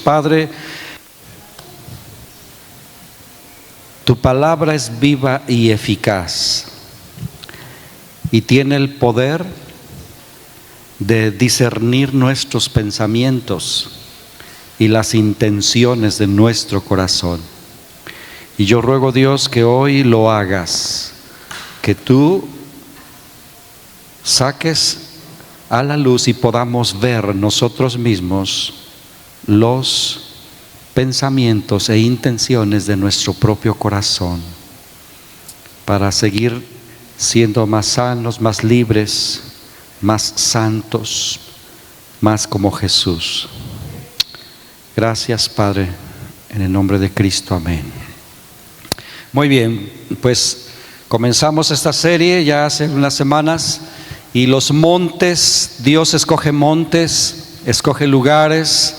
Padre, tu palabra es viva y eficaz y tiene el poder de discernir nuestros pensamientos y las intenciones de nuestro corazón. Y yo ruego, Dios, que hoy lo hagas, que tú saques a la luz y podamos ver nosotros mismos los pensamientos e intenciones de nuestro propio corazón, para seguir siendo más sanos, más libres, más santos, más como Jesús. Gracias, Padre, en el nombre de Cristo, amén. Muy bien, pues comenzamos esta serie ya hace unas semanas, y los montes, Dios escoge montes, escoge lugares,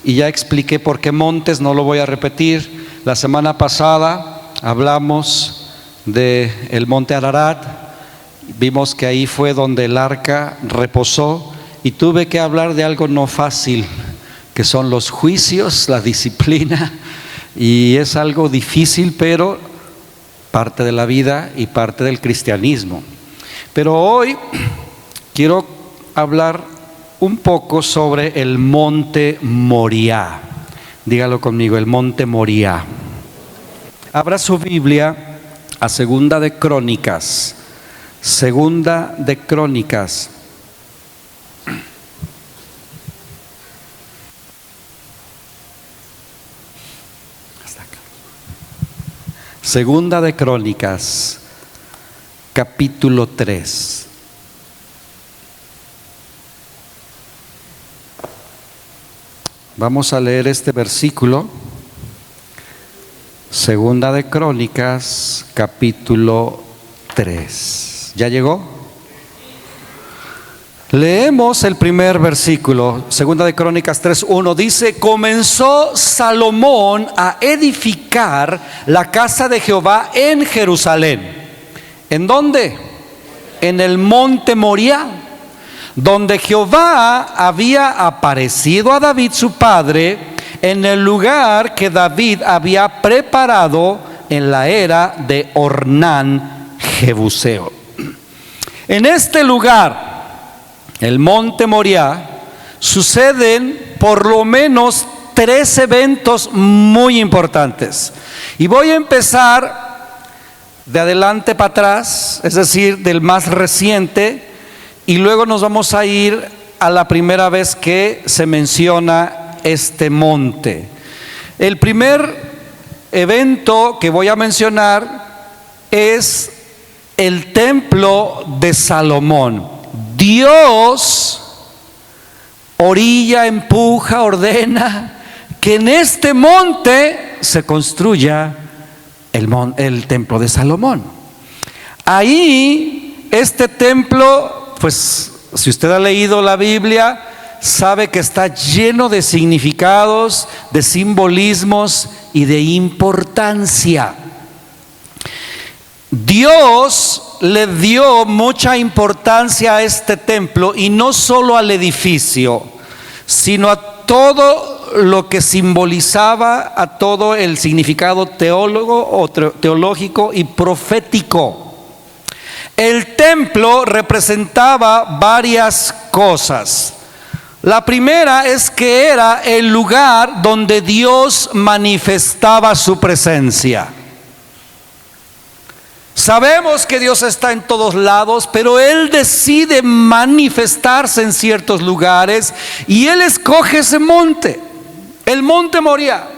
y ya expliqué por qué montes, no lo voy a repetir. La semana pasada hablamos del monte Ararat, vimos que ahí fue donde el arca reposó, y tuve que hablar de algo no fácil, que son los juicios, la disciplina, y es algo difícil, pero parte de la vida y parte del cristianismo. Pero hoy quiero hablar un poco sobre el monte Moriah. Dígalo conmigo, el monte Moriah. Abra su Biblia a Segunda de Crónicas. Segunda de Crónicas. Segunda de Crónicas, capítulo 3. Vamos a leer este versículo. Segunda de Crónicas, capítulo 3. ¿Ya llegó? Leemos el primer versículo. Segunda de Crónicas 3:1 dice: comenzó Salomón a edificar la casa de Jehová en Jerusalén. ¿En dónde? En el monte Moriah, donde Jehová había aparecido a David su padre, en el lugar que David había preparado en la era de Ornán Jebuseo. En este lugar, el monte Moriah, suceden por lo menos 3 eventos muy importantes. Y voy a empezar de adelante para atrás, es decir, del más reciente, y luego nos vamos a ir a la primera vez que se menciona este monte. El primer evento que voy a mencionar es el templo de Salomón. Dios orilla, empuja, ordena que en este monte se construya el templo de Salomón. Ahí, este templo, pues si usted ha leído la Biblia, sabe que está lleno de significados, de simbolismos y de importancia. Dios le dio mucha importancia a este templo, y no solo al edificio, sino a todo lo que simbolizaba, a todo el significado teológico y profético. El templo representaba varias cosas. La primera es que era el lugar donde Dios manifestaba su presencia. Sabemos que Dios está en todos lados, pero Él decide manifestarse en ciertos lugares, y Él escoge ese monte, el monte Moriah.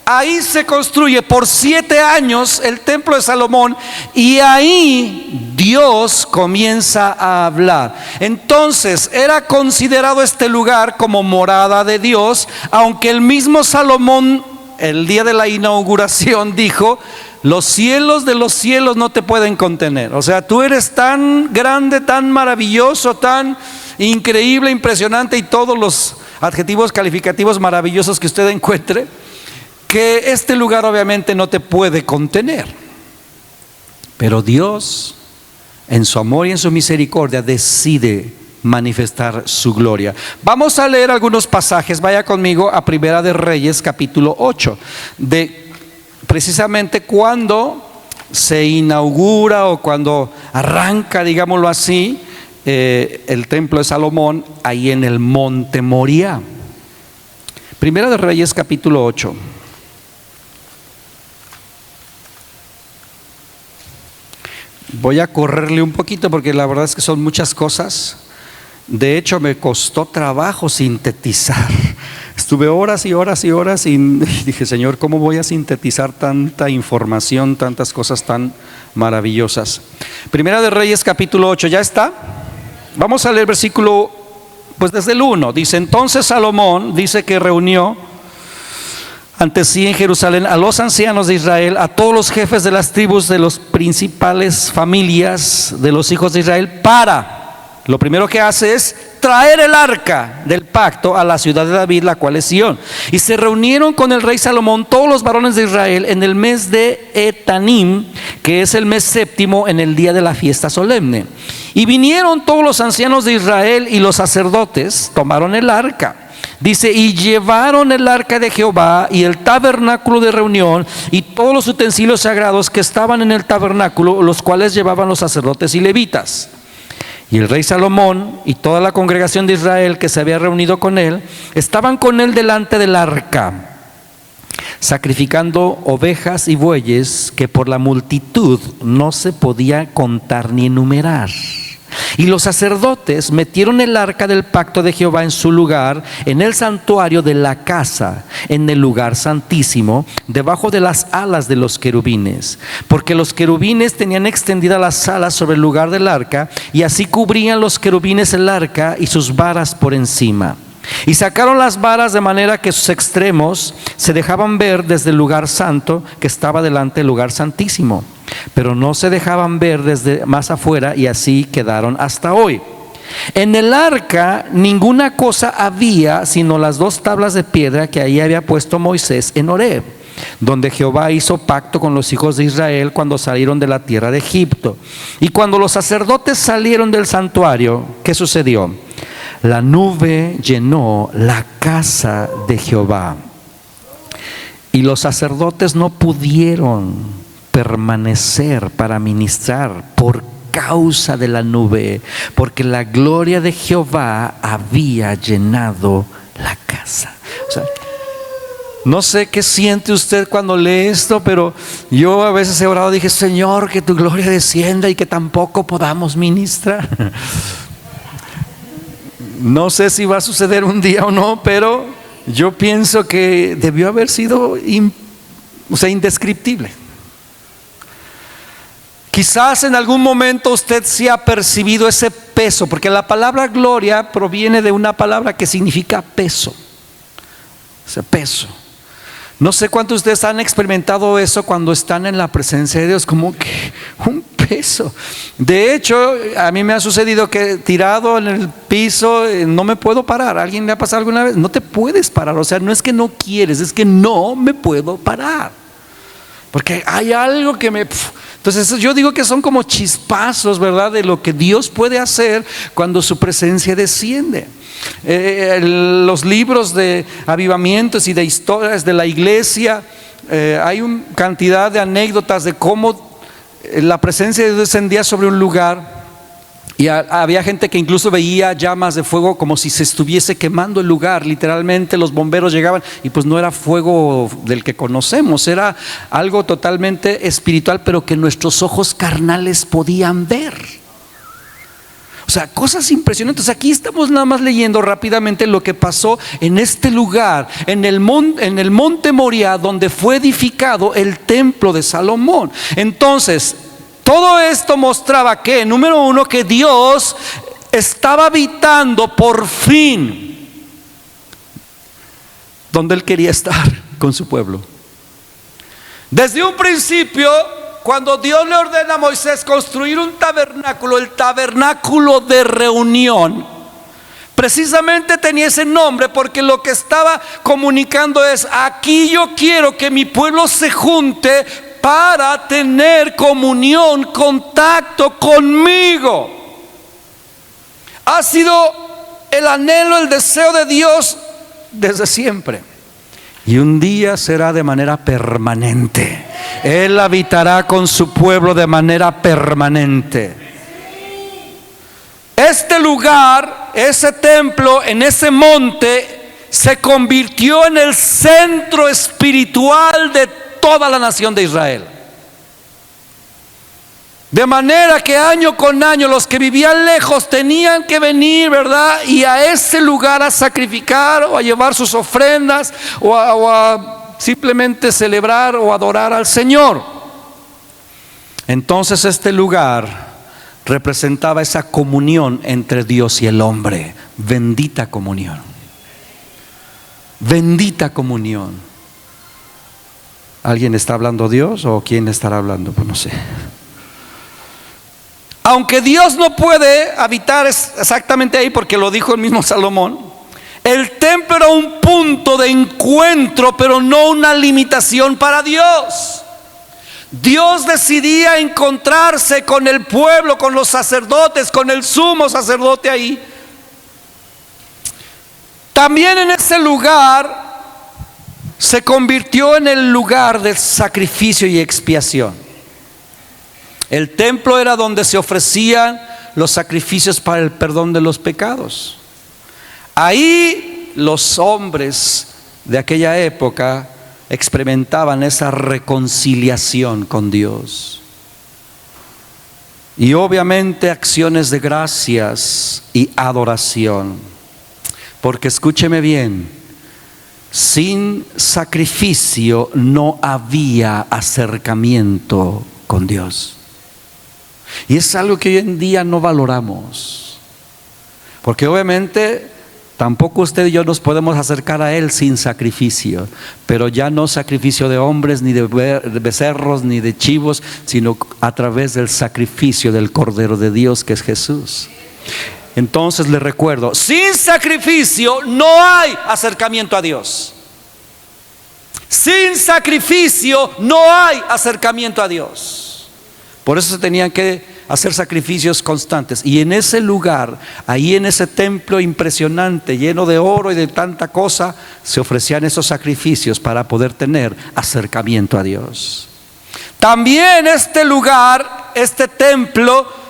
Ahí se construye por 7 años el templo de Salomón, y ahí Dios comienza a hablar. Entonces era considerado este lugar como morada de Dios, aunque el mismo Salomón, el día de la inauguración, dijo: los cielos de los cielos no te pueden contener. O sea, tú eres tan grande, tan maravilloso, tan increíble, impresionante, y todos los adjetivos calificativos maravillosos que usted encuentre, que este lugar obviamente no te puede contener. Pero Dios, en su amor y en su misericordia, decide manifestar su gloria. Vamos a leer algunos pasajes. Vaya conmigo a Primera de Reyes, capítulo 8, de precisamente cuando se inaugura o cuando arranca, digámoslo así, el templo de Salomón, ahí en el monte Moriah. Primera de Reyes, capítulo 8. Voy a correrle un poquito porque la verdad es que son muchas cosas. De hecho, me costó trabajo sintetizar. Estuve horas y horas y horas y dije, Señor, ¿cómo voy a sintetizar tanta información, tantas cosas tan maravillosas? Primera de Reyes, capítulo 8, ¿ya está? Vamos a leer versículo, pues desde el 1. Dice, entonces Salomón, dice que reunió ante sí en Jerusalén a los ancianos de Israel, a todos los jefes de las tribus de las principales familias de los hijos de Israel, lo primero que hace es traer el arca del pacto a la ciudad de David, la cual es Sión. Y se reunieron con el rey Salomón todos los varones de Israel en el mes de Etanim, que es el mes séptimo, en el día de la fiesta solemne. Y vinieron todos los ancianos de Israel y los sacerdotes tomaron el arca. Dice, y llevaron el arca de Jehová y el tabernáculo de reunión y todos los utensilios sagrados que estaban en el tabernáculo, los cuales llevaban los sacerdotes y levitas. Y el rey Salomón y toda la congregación de Israel que se había reunido con él, estaban con él delante del arca, sacrificando ovejas y bueyes que por la multitud no se podía contar ni enumerar. Y los sacerdotes metieron el arca del pacto de Jehová en su lugar, en el santuario de la casa, en el lugar santísimo, debajo de las alas de los querubines, porque los querubines tenían extendidas las alas sobre el lugar del arca, y así cubrían los querubines el arca y sus varas por encima. Y sacaron las varas de manera que sus extremos se dejaban ver desde el lugar santo que estaba delante del lugar santísimo, pero no se dejaban ver desde más afuera, y así quedaron hasta hoy. En el arca ninguna cosa había sino las 2 tablas de piedra que ahí había puesto Moisés en Horeb, donde Jehová hizo pacto con los hijos de Israel cuando salieron de la tierra de Egipto. Y cuando los sacerdotes salieron del santuario, ¿qué sucedió? La nube llenó la casa de Jehová, y los sacerdotes no pudieron permanecer para ministrar por causa de la nube, porque la gloria de Jehová había llenado la casa. O sea, no sé qué siente usted cuando lee esto, pero yo a veces he orado, dije, Señor, que tu gloria descienda y que tampoco podamos ministrar. No sé si va a suceder un día o no, pero yo pienso que debió haber sido indescriptible. Quizás en algún momento usted sí ha percibido ese peso, porque la palabra gloria proviene de una palabra que significa peso. Ese peso. No sé cuántos de ustedes han experimentado eso cuando están en la presencia de Dios, como que un peso. De hecho, a mí me ha sucedido que tirado en el piso no me puedo parar. ¿Alguien le ha pasado alguna vez? No te puedes parar, o sea, no es que no quieres, es que no me puedo parar, porque hay algo que me... Entonces yo digo que son como chispazos, ¿verdad?, de lo que Dios puede hacer cuando su presencia desciende. Los libros de avivamientos y de historias de la iglesia, hay una cantidad de anécdotas de cómo la presencia de Dios descendía sobre un lugar, y había gente que incluso veía llamas de fuego como si se estuviese quemando el lugar. Literalmente los bomberos llegaban y pues no era fuego del que conocemos, era algo totalmente espiritual, pero que nuestros ojos carnales podían ver. O sea, cosas impresionantes. Aquí estamos nada más leyendo rápidamente lo que pasó en este lugar, en el monte Moriah, donde fue edificado el templo de Salomón. Entonces, todo esto mostraba que, número uno, que Dios estaba habitando por fin donde Él quería estar con su pueblo. Desde un principio, cuando Dios le ordena a Moisés construir un tabernáculo, el tabernáculo de reunión, precisamente tenía ese nombre porque lo que estaba comunicando es: aquí yo quiero que mi pueblo se junte para tener comunión, contacto conmigo. Ha sido el anhelo, el deseo de Dios desde siempre. Y un día será de manera permanente. Él habitará con su pueblo de manera permanente. Este lugar, ese templo, en ese monte, se convirtió en el centro espiritual de toda la nación de Israel. De manera que año con año los que vivían lejos tenían que venir, ¿verdad? Y a ese lugar a sacrificar o a llevar sus ofrendas o a simplemente celebrar o adorar al Señor. Entonces este lugar representaba esa comunión entre Dios y el hombre. Bendita comunión. Bendita comunión. ¿Alguien está hablando Dios o quién estará hablando? Pues no sé. Aunque Dios no puede habitar exactamente ahí, porque lo dijo el mismo Salomón, el templo era un punto de encuentro, pero no una limitación para Dios. Dios decidía encontrarse con el pueblo, con los sacerdotes, con el sumo sacerdote ahí. También en ese lugar se convirtió en el lugar de sacrificio y expiación. El templo era donde se ofrecían los sacrificios para el perdón de los pecados. Ahí los hombres de aquella época experimentaban esa reconciliación con Dios. Y obviamente acciones de gracias y adoración. Porque escúcheme bien, sin sacrificio no había acercamiento con Dios. Y es algo que hoy en día no valoramos, porque obviamente tampoco usted y yo nos podemos acercar a Él sin sacrificio, pero ya no sacrificio de hombres, ni de becerros, ni de chivos, sino a través del sacrificio del Cordero de Dios, que es Jesús. Entonces le recuerdo, sin sacrificio no hay acercamiento a Dios. Sin sacrificio no hay acercamiento a Dios. Por eso se tenían que hacer sacrificios constantes. Y en ese lugar, ahí en ese templo impresionante, lleno de oro y de tanta cosa, se ofrecían esos sacrificios para poder tener acercamiento a Dios. También este lugar, este templo,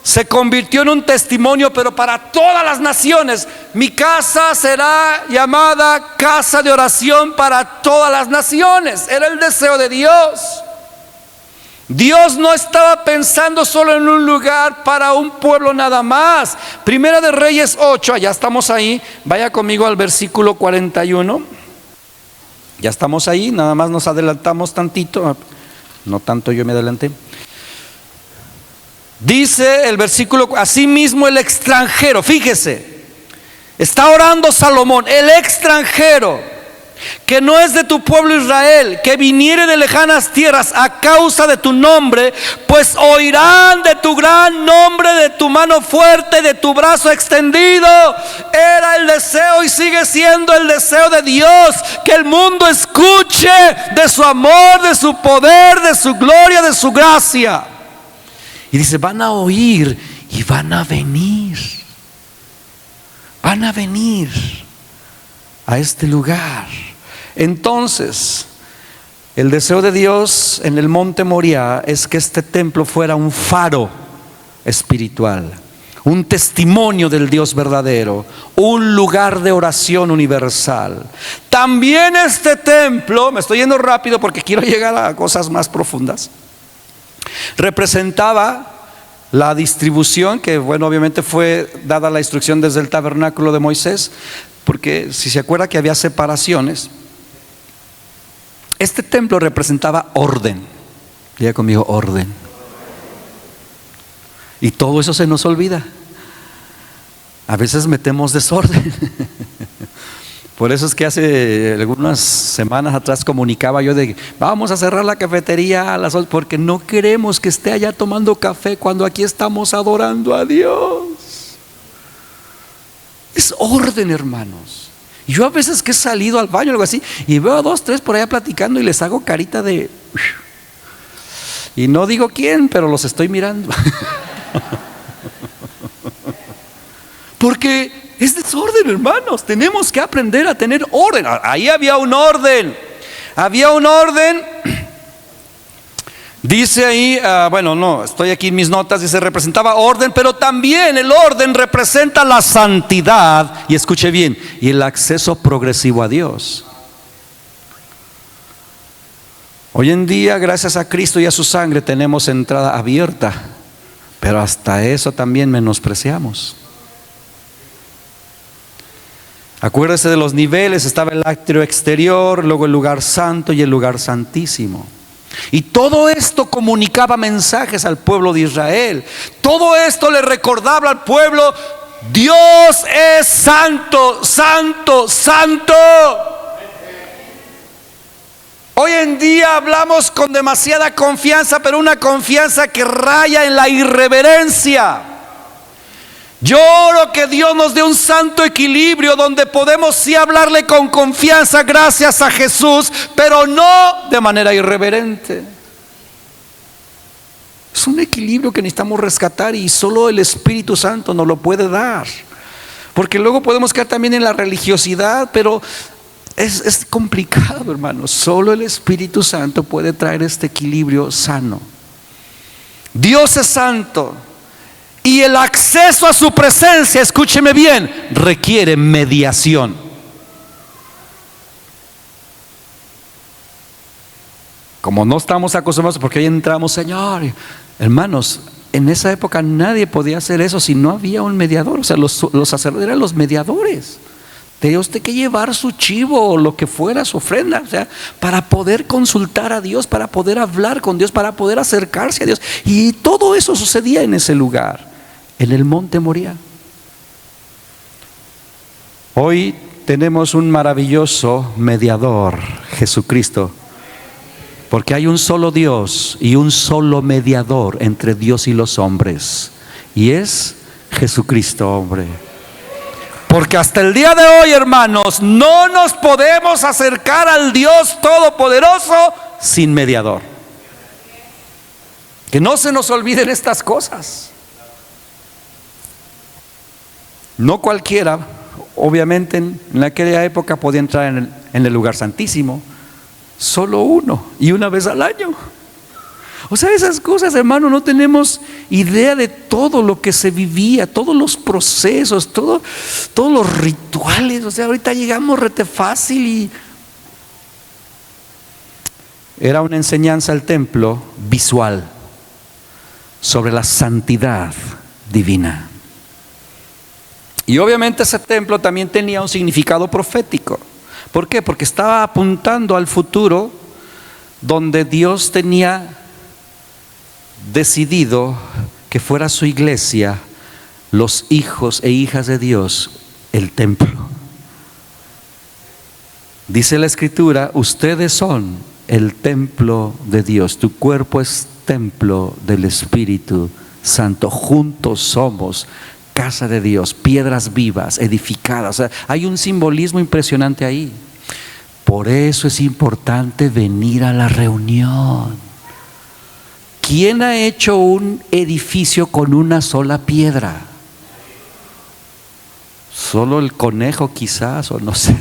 se convirtió en un testimonio, pero para todas las naciones. Mi casa será llamada casa de oración para todas las naciones. Era el deseo de Dios. Dios no estaba pensando solo en un lugar para un pueblo nada más. Primera de Reyes 8, ya estamos ahí. Vaya conmigo al versículo 41. Ya estamos ahí, nada más nos adelantamos tantito. No tanto, yo me adelanté. Dice el versículo, asimismo el extranjero, fíjese, está orando Salomón, el extranjero que no es de tu pueblo Israel, que viniere de lejanas tierras a causa de tu nombre, pues oirán de tu gran nombre, de tu mano fuerte, de tu brazo extendido. Era el deseo y sigue siendo el deseo de Dios, que el mundo escuche de su amor, de su poder, de su gloria, de su gracia. Y dice, van a oír y van a venir. Van a venir a este lugar. Entonces, el deseo de Dios en el monte Moriah es que este templo fuera un faro espiritual, un testimonio del Dios verdadero, un lugar de oración universal. También este templo, me estoy yendo rápido porque quiero llegar a cosas más profundas, representaba la distribución, que bueno, obviamente fue dada la instrucción desde el tabernáculo de Moisés, porque si se acuerda que había separaciones. Este templo representaba orden. Diga conmigo, orden. Y todo eso se nos olvida. A veces metemos desorden. Por eso es que hace algunas semanas atrás comunicaba yo de vamos a cerrar la cafetería a las 8, porque no queremos que esté allá tomando café cuando aquí estamos adorando a Dios. Es orden, hermanos. Yo a veces que he salido al baño o algo así y veo a 2, 3 por allá platicando y les hago carita de y no digo quién, pero los estoy mirando. Porque es desorden, hermanos. Tenemos que aprender a tener orden. Ahí había un orden. Había un orden. Dice ahí, bueno, no, estoy aquí en mis notas, dice representaba orden, pero también el orden representa la santidad, y escuche bien, y el acceso progresivo a Dios. Hoy en día, gracias a Cristo y a su sangre, tenemos entrada abierta, pero hasta eso también menospreciamos. Acuérdese de los niveles, estaba el atrio exterior, luego el lugar santo y el lugar santísimo. Y todo esto comunicaba mensajes al pueblo de Israel. Todo esto le recordaba al pueblo: Dios es santo, santo, santo. Hoy en día hablamos con demasiada confianza, pero una confianza que raya en la irreverencia. Yo oro que Dios nos dé un santo equilibrio donde podemos sí hablarle con confianza gracias a Jesús, pero no de manera irreverente. Es un equilibrio que necesitamos rescatar y solo el Espíritu Santo nos lo puede dar. Porque luego podemos caer también en la religiosidad, pero es complicado, hermanos. Solo el Espíritu Santo puede traer este equilibrio sano. Dios es santo. Y el acceso a su presencia, escúcheme bien, requiere mediación. Como no estamos acostumbrados, porque ahí entramos, Señor. Hermanos, en esa época nadie podía hacer eso si no había un mediador. O sea, los sacerdotes eran los mediadores. Tenía usted que llevar su chivo o lo que fuera, su ofrenda, o sea, para poder consultar a Dios, para poder hablar con Dios, para poder acercarse a Dios. Y todo eso sucedía en ese lugar, en el monte Moriah. Hoy tenemos un maravilloso mediador, Jesucristo, porque hay un solo Dios y un solo mediador entre Dios y los hombres, y es Jesucristo, hombre. Porque hasta el día de hoy, hermanos, no nos podemos acercar al Dios Todopoderoso sin mediador. Que no se nos olviden estas cosas. No cualquiera, obviamente en aquella época podía entrar en el lugar santísimo. Solo uno, y una vez al año. O sea, esas cosas, hermano, no tenemos idea de todo lo que se vivía, todos los procesos, todos los rituales. O sea, ahorita llegamos rete fácil y era una enseñanza al templo visual sobre la santidad divina. Y obviamente ese templo también tenía un significado profético. ¿Por qué? Porque estaba apuntando al futuro donde Dios tenía decidido que fuera su iglesia, los hijos e hijas de Dios, el templo. Dice la Escritura: ustedes son el templo de Dios, tu cuerpo es templo del Espíritu Santo, juntos somos casa de Dios, piedras vivas, edificadas. O sea, hay un simbolismo impresionante ahí. Por eso es importante venir a la reunión. ¿Quién ha hecho un edificio con una sola piedra? Solo el conejo quizás, o no sé.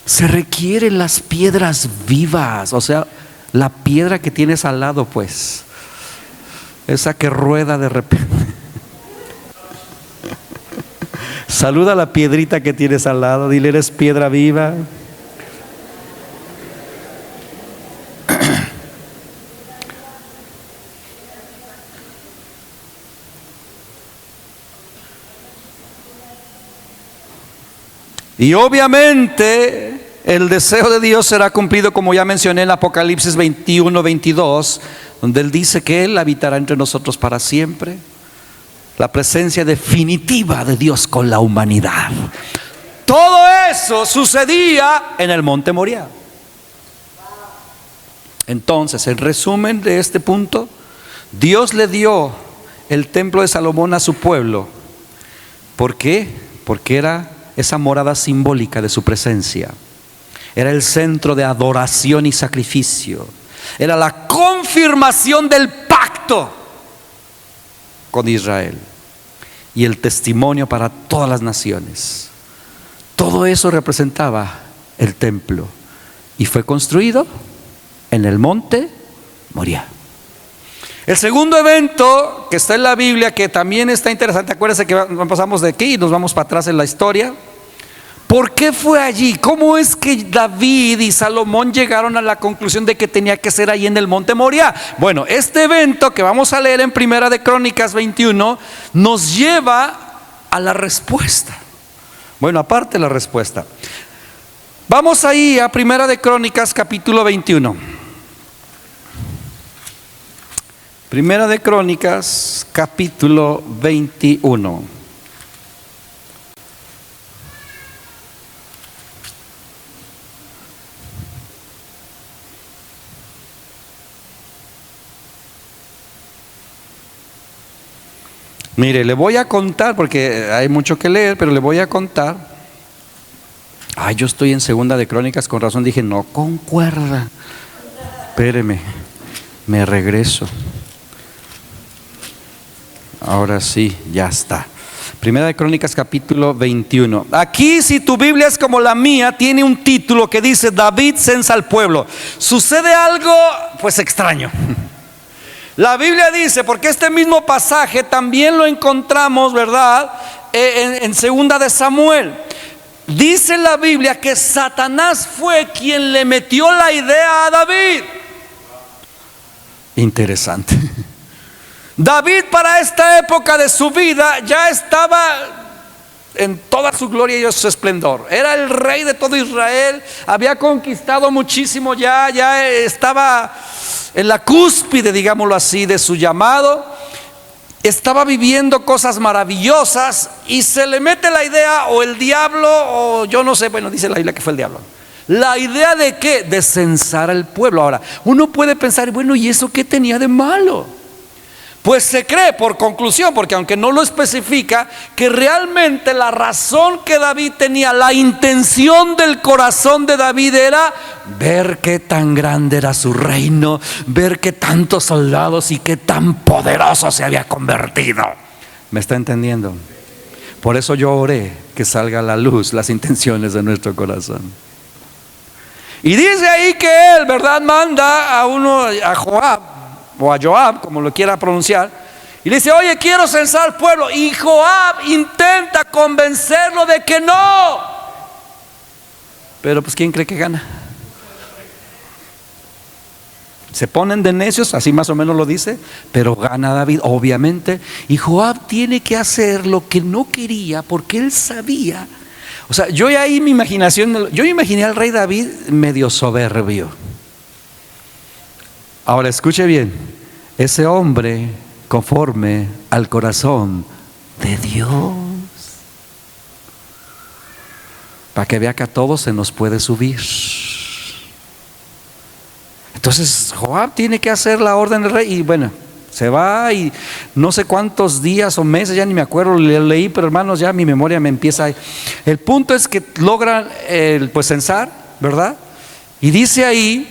Se requieren las piedras vivas, o sea, la piedra que tienes al lado, pues, esa que rueda de repente. Saluda a la piedrita que tienes al lado, dile: eres piedra viva. Y obviamente el deseo de Dios será cumplido, como ya mencioné en Apocalipsis 21-22, donde Él dice que Él habitará entre nosotros para siempre. La presencia definitiva de Dios con la humanidad. Todo eso sucedía en el monte Moriah. Entonces, en resumen de este punto, Dios le dio el templo de Salomón a su pueblo. ¿Por qué? Porque era esa morada simbólica de su presencia. Era el centro de adoración y sacrificio. Era la confirmación del pacto con Israel. y el testimonio para todas las naciones. Todo eso representaba el templo y fue construido en el monte Moriah. El segundo evento que está en la Biblia, que también está interesante, acuérdense que pasamos de aquí y nos vamos para atrás en la historia. ¿Por qué fue allí? ¿Cómo es que David y Salomón llegaron a la conclusión de que tenía que ser ahí en el monte Moriah? Bueno, este evento que vamos a leer en Primera de Crónicas 21 nos lleva a la respuesta. Bueno, aparte de la respuesta, vamos ahí a Primera de Crónicas capítulo 21. Primera de Crónicas capítulo 21. Mire, le voy a contar, porque hay mucho que leer, pero le voy a contar. Ay, yo estoy en Segunda de Crónicas, con razón dije, no concuerda. Espéreme, me regreso. Ahora sí, ya está. Primera de Crónicas capítulo 21. Aquí, si tu Biblia es como la mía, tiene un título que dice David censa al pueblo. Sucede algo pues extraño. La Biblia dice, porque este mismo pasaje también lo encontramos, ¿verdad? En Segunda de Samuel. Dice la Biblia que Satanás fue quien le metió la idea a David. Interesante. David, para esta época de su vida, ya estaba en toda su gloria y su esplendor. Era el rey de todo Israel, había conquistado muchísimo, ya estaba en la cúspide, digámoslo así, de su llamado. Estaba viviendo cosas maravillosas y se le mete la idea, o el diablo, o yo no sé, bueno, dice la Biblia que fue el diablo. La idea de ¿qué? De censar al pueblo. Ahora, uno puede pensar, bueno, ¿y eso qué tenía de malo? Pues se cree, por conclusión, porque aunque no lo especifica, que realmente la razón que David tenía, la intención del corazón de David era ver qué tan grande era su reino, ver qué tantos soldados y qué tan poderoso se había convertido. ¿Me está entendiendo? Por eso yo oré que salga a la luz las intenciones de nuestro corazón. Y dice ahí que él, ¿verdad?, manda a uno, a Joab, o a Joab, como lo quiera pronunciar, y le dice, oye, quiero censar al pueblo. Y Joab intenta convencerlo de que no. Pero pues ¿quién cree que gana? Se ponen de necios, así más o menos lo dice, pero gana David, obviamente. Y Joab tiene que hacer lo que no quería, porque él sabía. O sea, yo ahí mi imaginación, yo imaginé al rey David medio soberbio. Ahora escuche bien, ese hombre conforme al corazón de Dios, para que vea que a todos se nos puede subir. Entonces Joab tiene que hacer la orden del rey, y bueno, se va, y no sé cuántos días o meses, ya ni me acuerdo, le leí, pero hermanos, ya mi memoria me empieza a... El punto es que logran pues censar, ¿verdad? Y dice ahí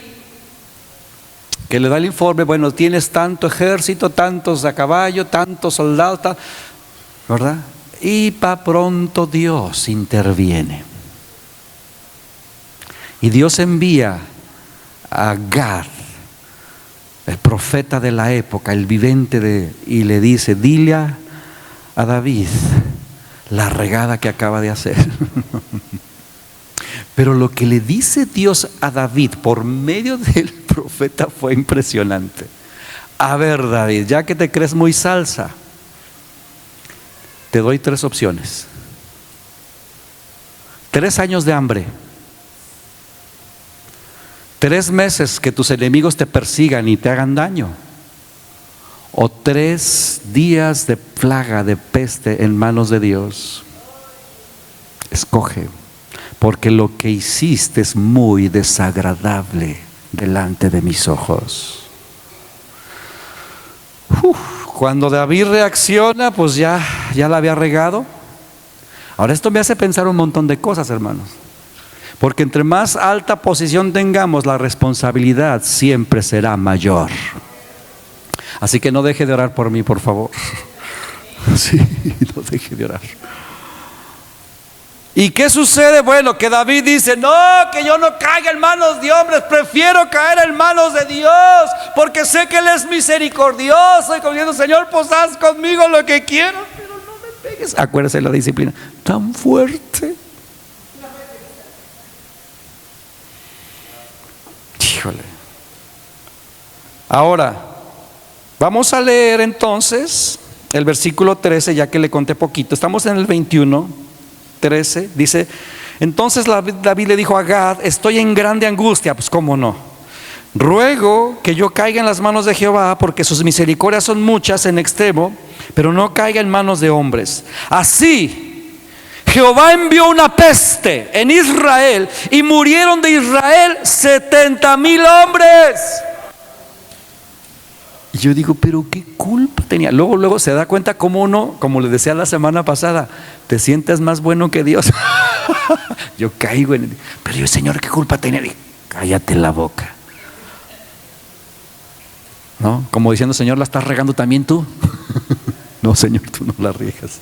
que le da el informe, bueno, tienes tanto ejército, tantos a caballo, tantos soldados, ¿verdad? Y para pronto Dios interviene. Y Dios envía a Gad, el profeta de la época, el vidente, y le dice, dile a David la regada que acaba de hacer. Pero lo que le dice Dios a David por medio del profeta fue impresionante. A ver, David, ya que te crees muy salsa, te doy 3 opciones. 3 años de hambre, 3 meses que tus enemigos te persigan y te hagan daño, o 3 días de plaga, de peste en manos de Dios. Escoge, porque lo que hiciste es muy desagradable delante de mis ojos. Cuando David reacciona, pues ya la había regado. Ahora esto me hace pensar un montón de cosas, hermanos, porque entre más alta posición tengamos, la responsabilidad siempre será mayor. Así que no deje de orar por mí, por favor. Sí, no deje de orar. ¿Y qué sucede? Bueno, que David dice: no, que yo no caiga en manos de hombres, prefiero caer en manos de Dios, porque sé que Él es misericordioso. Y como diciendo: Señor, pues haz conmigo lo que quieras, pero no me pegues. Acuérdese de la disciplina tan fuerte. Híjole. Ahora, vamos a leer entonces el versículo 13, ya que le conté poquito. Estamos en el 21:13. Dice: entonces David le dijo a Gad: estoy en grande angustia. Pues cómo no, ruego que yo caiga en las manos de Jehová, porque sus misericordias son muchas en extremo, pero no caiga en manos de hombres. Así Jehová envió una peste en Israel, y murieron de Israel 70,000 hombres. Y yo digo: pero qué culpa tenía. Luego se da cuenta cómo uno, como le decía la semana pasada, te sientes más bueno que Dios. Yo caigo en el... Pero yo: Señor, ¿qué culpa tenía? Digo: cállate la boca, ¿no? Como diciendo: Señor, ¿la estás regando también tú? No, Señor, tú no la riegas.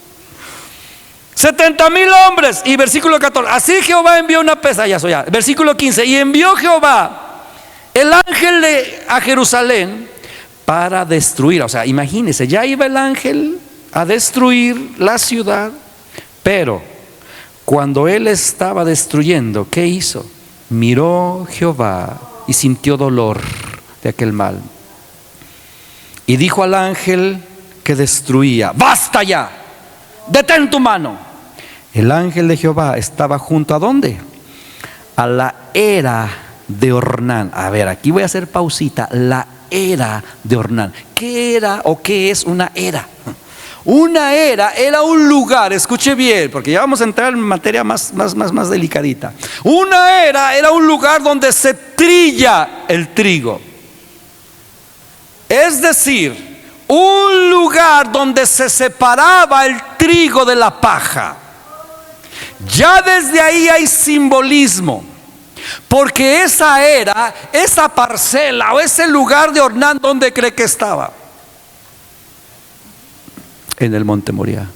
70,000 hombres. Y versículo 14: así Jehová envió una peste. Versículo 15: y envió Jehová el ángel a Jerusalén para destruir. O sea, imagínense, ya iba el ángel a destruir la ciudad, pero cuando él estaba destruyendo, ¿qué hizo? Miró Jehová y sintió dolor de aquel mal, y dijo al ángel que destruía: basta ya, detén tu mano. El ángel de Jehová estaba junto ¿a dónde? A la era de Ornán. A ver, aquí voy a hacer pausita. La era de Ornán. ¿Qué era o qué es una era? Una era un lugar, escuche bien, porque ya vamos a entrar en materia más delicadita. Una era un lugar donde se trilla el trigo. Es decir, un lugar donde se separaba el trigo de la paja. Ya desde ahí hay simbolismo, porque esa era, esa parcela o ese lugar de Ornán, ¿dónde cree que estaba? En el monte Moriah.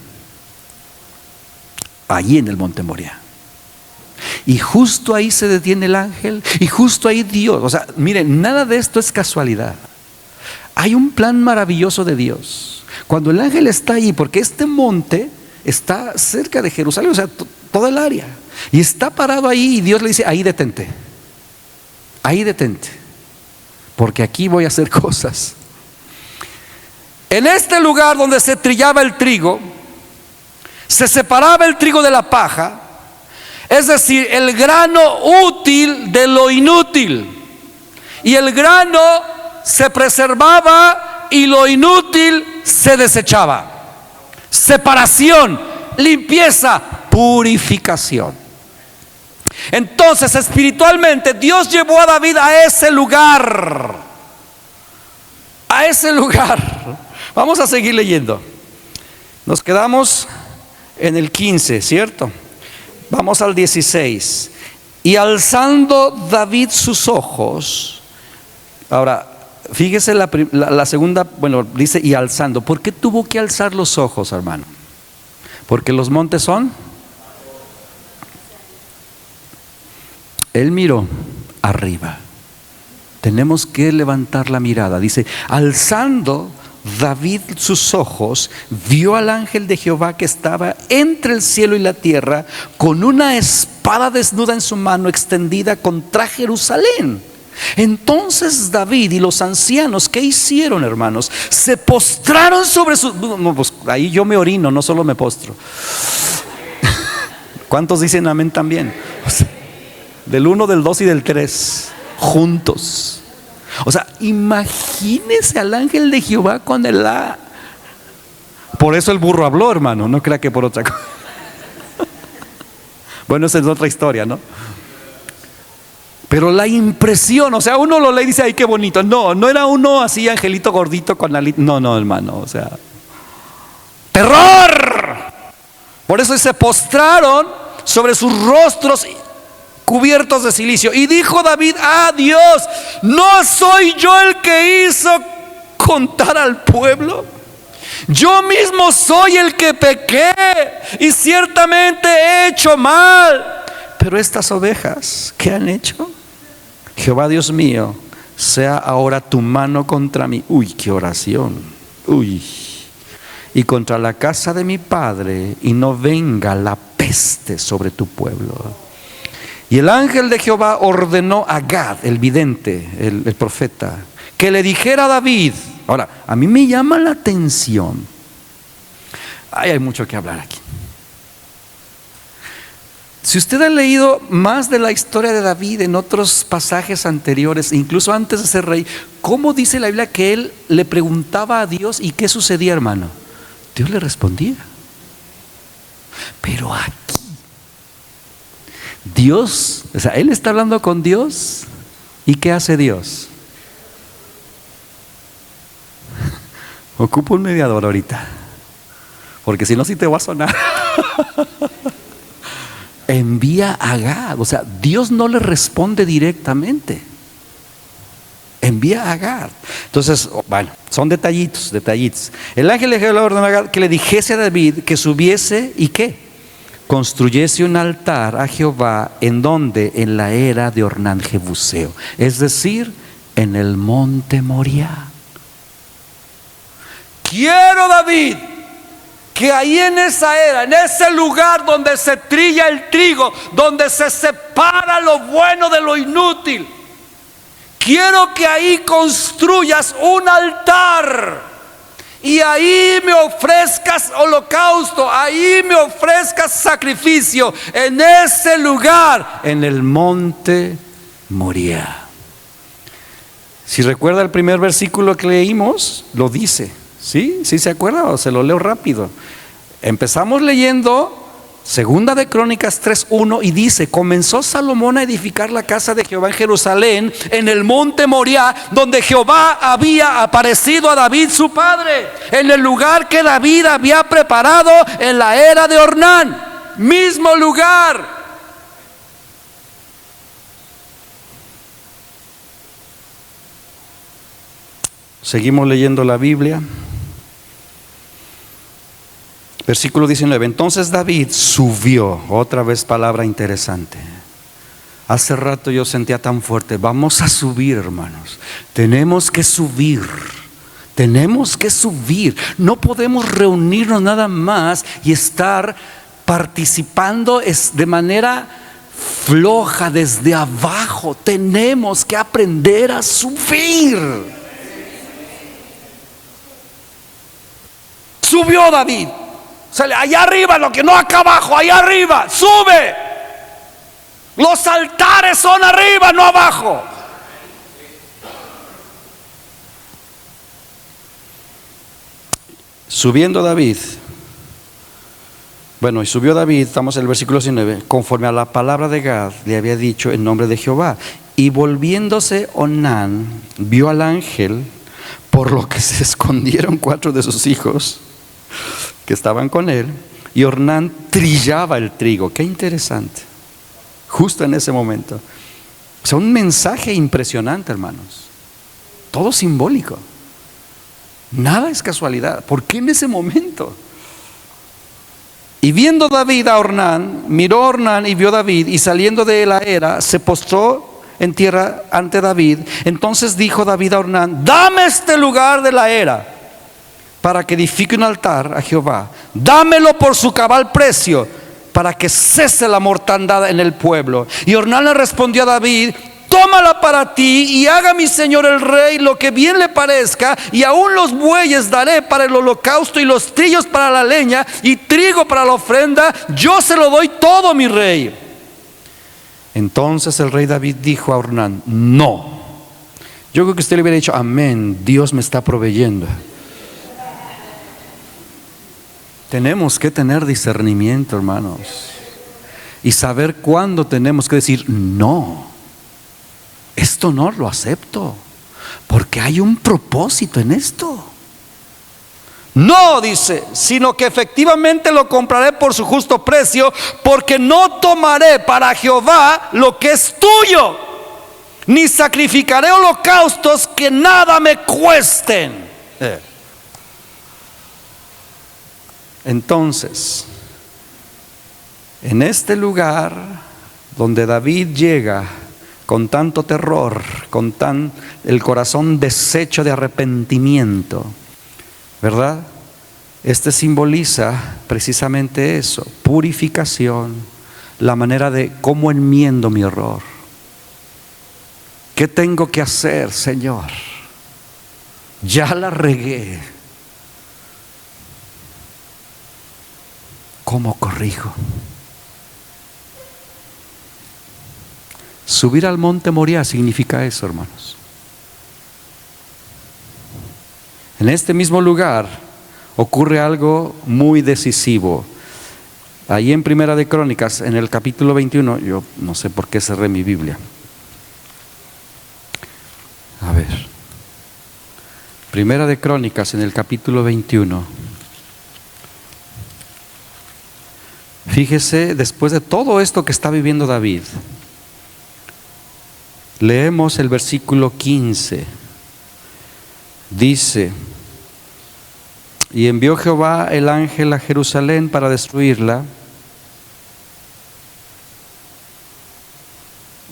Allí en el monte Moriah. Y justo ahí se detiene el ángel, y justo ahí Dios. O sea, miren, nada de esto es casualidad. Hay un plan maravilloso de Dios. Cuando el ángel está ahí, porque este monte está cerca de Jerusalén, o sea, toda el área, y está parado ahí, y Dios le dice: ahí detente, porque aquí voy a hacer cosas. En este lugar donde se trillaba el trigo, se separaba el trigo de la paja, es decir, el grano útil de lo inútil, y el grano se preservaba y lo inútil se desechaba. Separación, limpieza, purificación. Entonces, espiritualmente, Dios llevó a David a ese lugar. A ese lugar. Vamos a seguir leyendo. Nos quedamos en el 15, ¿cierto? Vamos al 16. Y alzando David sus ojos. Ahora, fíjese la segunda, bueno, dice y alzando. ¿Por qué tuvo que alzar los ojos, hermano? Porque los montes son. Él miró arriba. Tenemos que levantar la mirada. Dice: alzando David sus ojos, vio al ángel de Jehová que estaba entre el cielo y la tierra, con una espada desnuda en su mano, extendida contra Jerusalén. Entonces David y los ancianos, ¿qué hicieron, hermanos? Se postraron sobre sus... No, pues ahí yo me orino, no solo me postro. ¿Cuántos dicen amén también? O sea, del 1, del 2 y del 3 juntos. O sea, imagínese al ángel de Jehová con el A. Por eso el burro habló, hermano, no crea que por otra cosa. Bueno, esa es otra historia, ¿no? Pero la impresión, o sea, uno lo lee y dice: ay, qué bonito. No era uno así, angelito gordito con la... No, hermano, o sea, ¡terror! Por eso se postraron sobre sus rostros cubiertos de cilicio. Y dijo David a Dios: ¿no soy yo el que hizo contar al pueblo? Yo mismo soy el que pequé y ciertamente he hecho mal. Pero estas ovejas, ¿qué han hecho? Jehová Dios mío, sea ahora tu mano contra mí. Uy, qué oración. Uy. Y contra la casa de mi padre, y no venga la peste sobre tu pueblo. Y el ángel de Jehová ordenó a Gad, el vidente, el profeta, que le dijera a David. Ahora, a mí me llama la atención. Hay mucho que hablar aquí. Si usted ha leído más de la historia de David en otros pasajes anteriores, incluso antes de ser rey, ¿cómo dice la Biblia que él le preguntaba a Dios y qué sucedía, hermano? Dios le respondía. Pero aquí, Dios, o sea, él está hablando con Dios, ¿y qué hace Dios? Ocupa un mediador ahorita, porque si no, sí te va a sonar. Envía a Gad, o sea, Dios no le responde directamente. Envía a Gad. Entonces, bueno, son detallitos. El ángel de Jehová ordenó a Gad que le dijese a David que subiese y ¿qué? Construyese un altar a Jehová. ¿En dónde? En la era de Ornán Jebuseo, es decir, en el monte Moriah. Quiero, David, que ahí en esa era, en ese lugar donde se trilla el trigo, donde se separa lo bueno de lo inútil, quiero que ahí construyas un altar y ahí me ofrezcas holocausto, ahí me ofrezcas sacrificio, en ese lugar, en el monte Moriah. Si recuerda el primer versículo que leímos, lo dice. ¿Sí? ¿Sí se acuerda? O se lo leo rápido. Empezamos leyendo Segunda de Crónicas 3:1 y dice: comenzó Salomón a edificar la casa de Jehová en Jerusalén, en el monte Moriah, donde Jehová había aparecido a David su padre, en el lugar que David había preparado en la era de Ornán. Mismo lugar. Seguimos leyendo la Biblia. Versículo 19. Entonces David subió. Otra vez palabra interesante. Hace rato yo sentía tan fuerte. Vamos a subir, hermanos. Tenemos que subir. Tenemos que subir. No podemos reunirnos nada más y estar participando de manera floja desde abajo. Tenemos que aprender a subir. Subió David. Allá arriba, lo que no acá abajo, allá arriba, sube. Los altares son arriba, no abajo. Subiendo David. Bueno, y subió David, estamos en el versículo 19, conforme a la palabra de Gad le había dicho en nombre de Jehová. Y volviéndose Ornán, vio al ángel, por lo que se escondieron 4 de sus hijos que estaban con él, y Ornán trillaba el trigo. Qué interesante, justo en ese momento. O sea, un mensaje impresionante, hermanos. Todo simbólico. Nada es casualidad. ¿Por qué en ese momento? Y viendo David a Ornán, miró a Ornán y vio a David, y saliendo de la era, se postró en tierra ante David. Entonces dijo David a Ornán: dame este lugar de la era para que edifique un altar a Jehová. Dámelo por su cabal precio, para que cese la mortandad en el pueblo. Y Ornán le respondió a David: tómala para ti y haga mi señor el rey lo que bien le parezca, y aún los bueyes daré para el holocausto y los trillos para la leña y trigo para la ofrenda. Yo se lo doy todo, mi rey. Entonces el rey David dijo a Ornán: no. Yo creo que usted le hubiera dicho: amén, Dios me está proveyendo. Tenemos que tener discernimiento, hermanos, y saber cuándo tenemos que decir: no, esto no lo acepto, porque hay un propósito en esto. No, dice, sino que efectivamente lo compraré por su justo precio, porque no tomaré para Jehová lo que es tuyo, ni sacrificaré holocaustos que nada me cuesten. Entonces, en este lugar donde David llega con tanto terror, con el corazón deshecho de arrepentimiento, ¿verdad? Este simboliza precisamente eso, purificación, la manera de cómo enmiendo mi error. ¿Qué tengo que hacer, Señor? Ya la regué. ¿Cómo corrijo? Subir al monte Moriah significa eso, hermanos. En este mismo lugar ocurre algo muy decisivo. Ahí en Primera de Crónicas, en el capítulo 21, yo no sé por qué cerré mi Biblia. A ver. Primera de Crónicas, en el capítulo 21. Fíjese, después de todo esto que está viviendo David, leemos el versículo 15. Dice: y envió Jehová el ángel a Jerusalén para destruirla.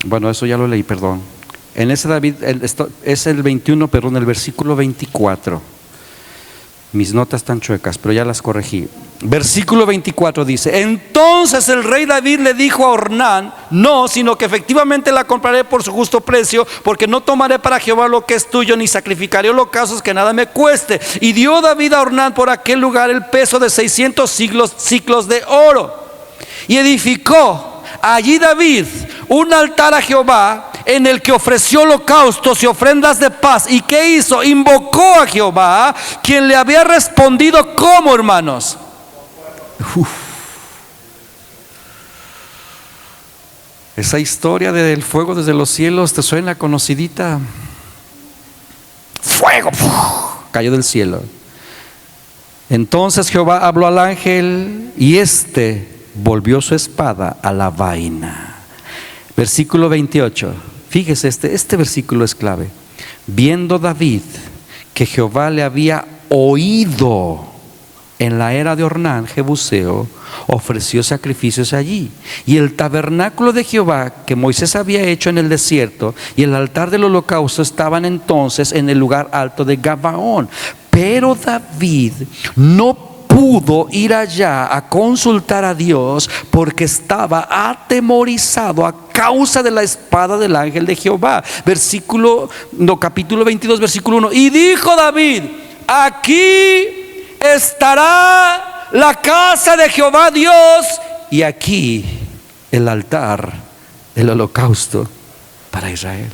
Bueno, eso ya lo leí, perdón. En ese David, es el 21, perdón, el versículo 24. Mis notas están chuecas, pero ya las corregí. Versículo 24 dice: entonces el rey David le dijo a Ornán: no, sino que efectivamente la compraré por su justo precio, porque no tomaré para Jehová lo que es tuyo, ni sacrificaré holocaustos que nada me cueste. Y dio David a Ornán por aquel lugar el peso de 600 ciclos de oro. Y edificó allí David un altar a Jehová, en el que ofreció holocaustos y ofrendas de paz. ¿Y qué hizo? Invocó a Jehová, quien le había respondido. ¿Cómo, hermanos? Esa historia del fuego desde los cielos, ¿te suena conocidita? Fuego cayó del cielo. Entonces Jehová habló al ángel, y éste volvió su espada a la vaina. Versículo 28. Fíjese, este versículo es clave. Viendo David que Jehová le había oído en la era de Ornán Jebuseo, ofreció sacrificios allí. Y el tabernáculo de Jehová que Moisés había hecho en el desierto y el altar del holocausto estaban entonces en el lugar alto de Gabaón. Pero David no pudo ir allá a consultar a Dios, porque estaba atemorizado a causa de la espada del ángel de Jehová. Capítulo 22, versículo 1. Y dijo David: aquí estará la casa de Jehová Dios, y aquí el altar del holocausto para Israel.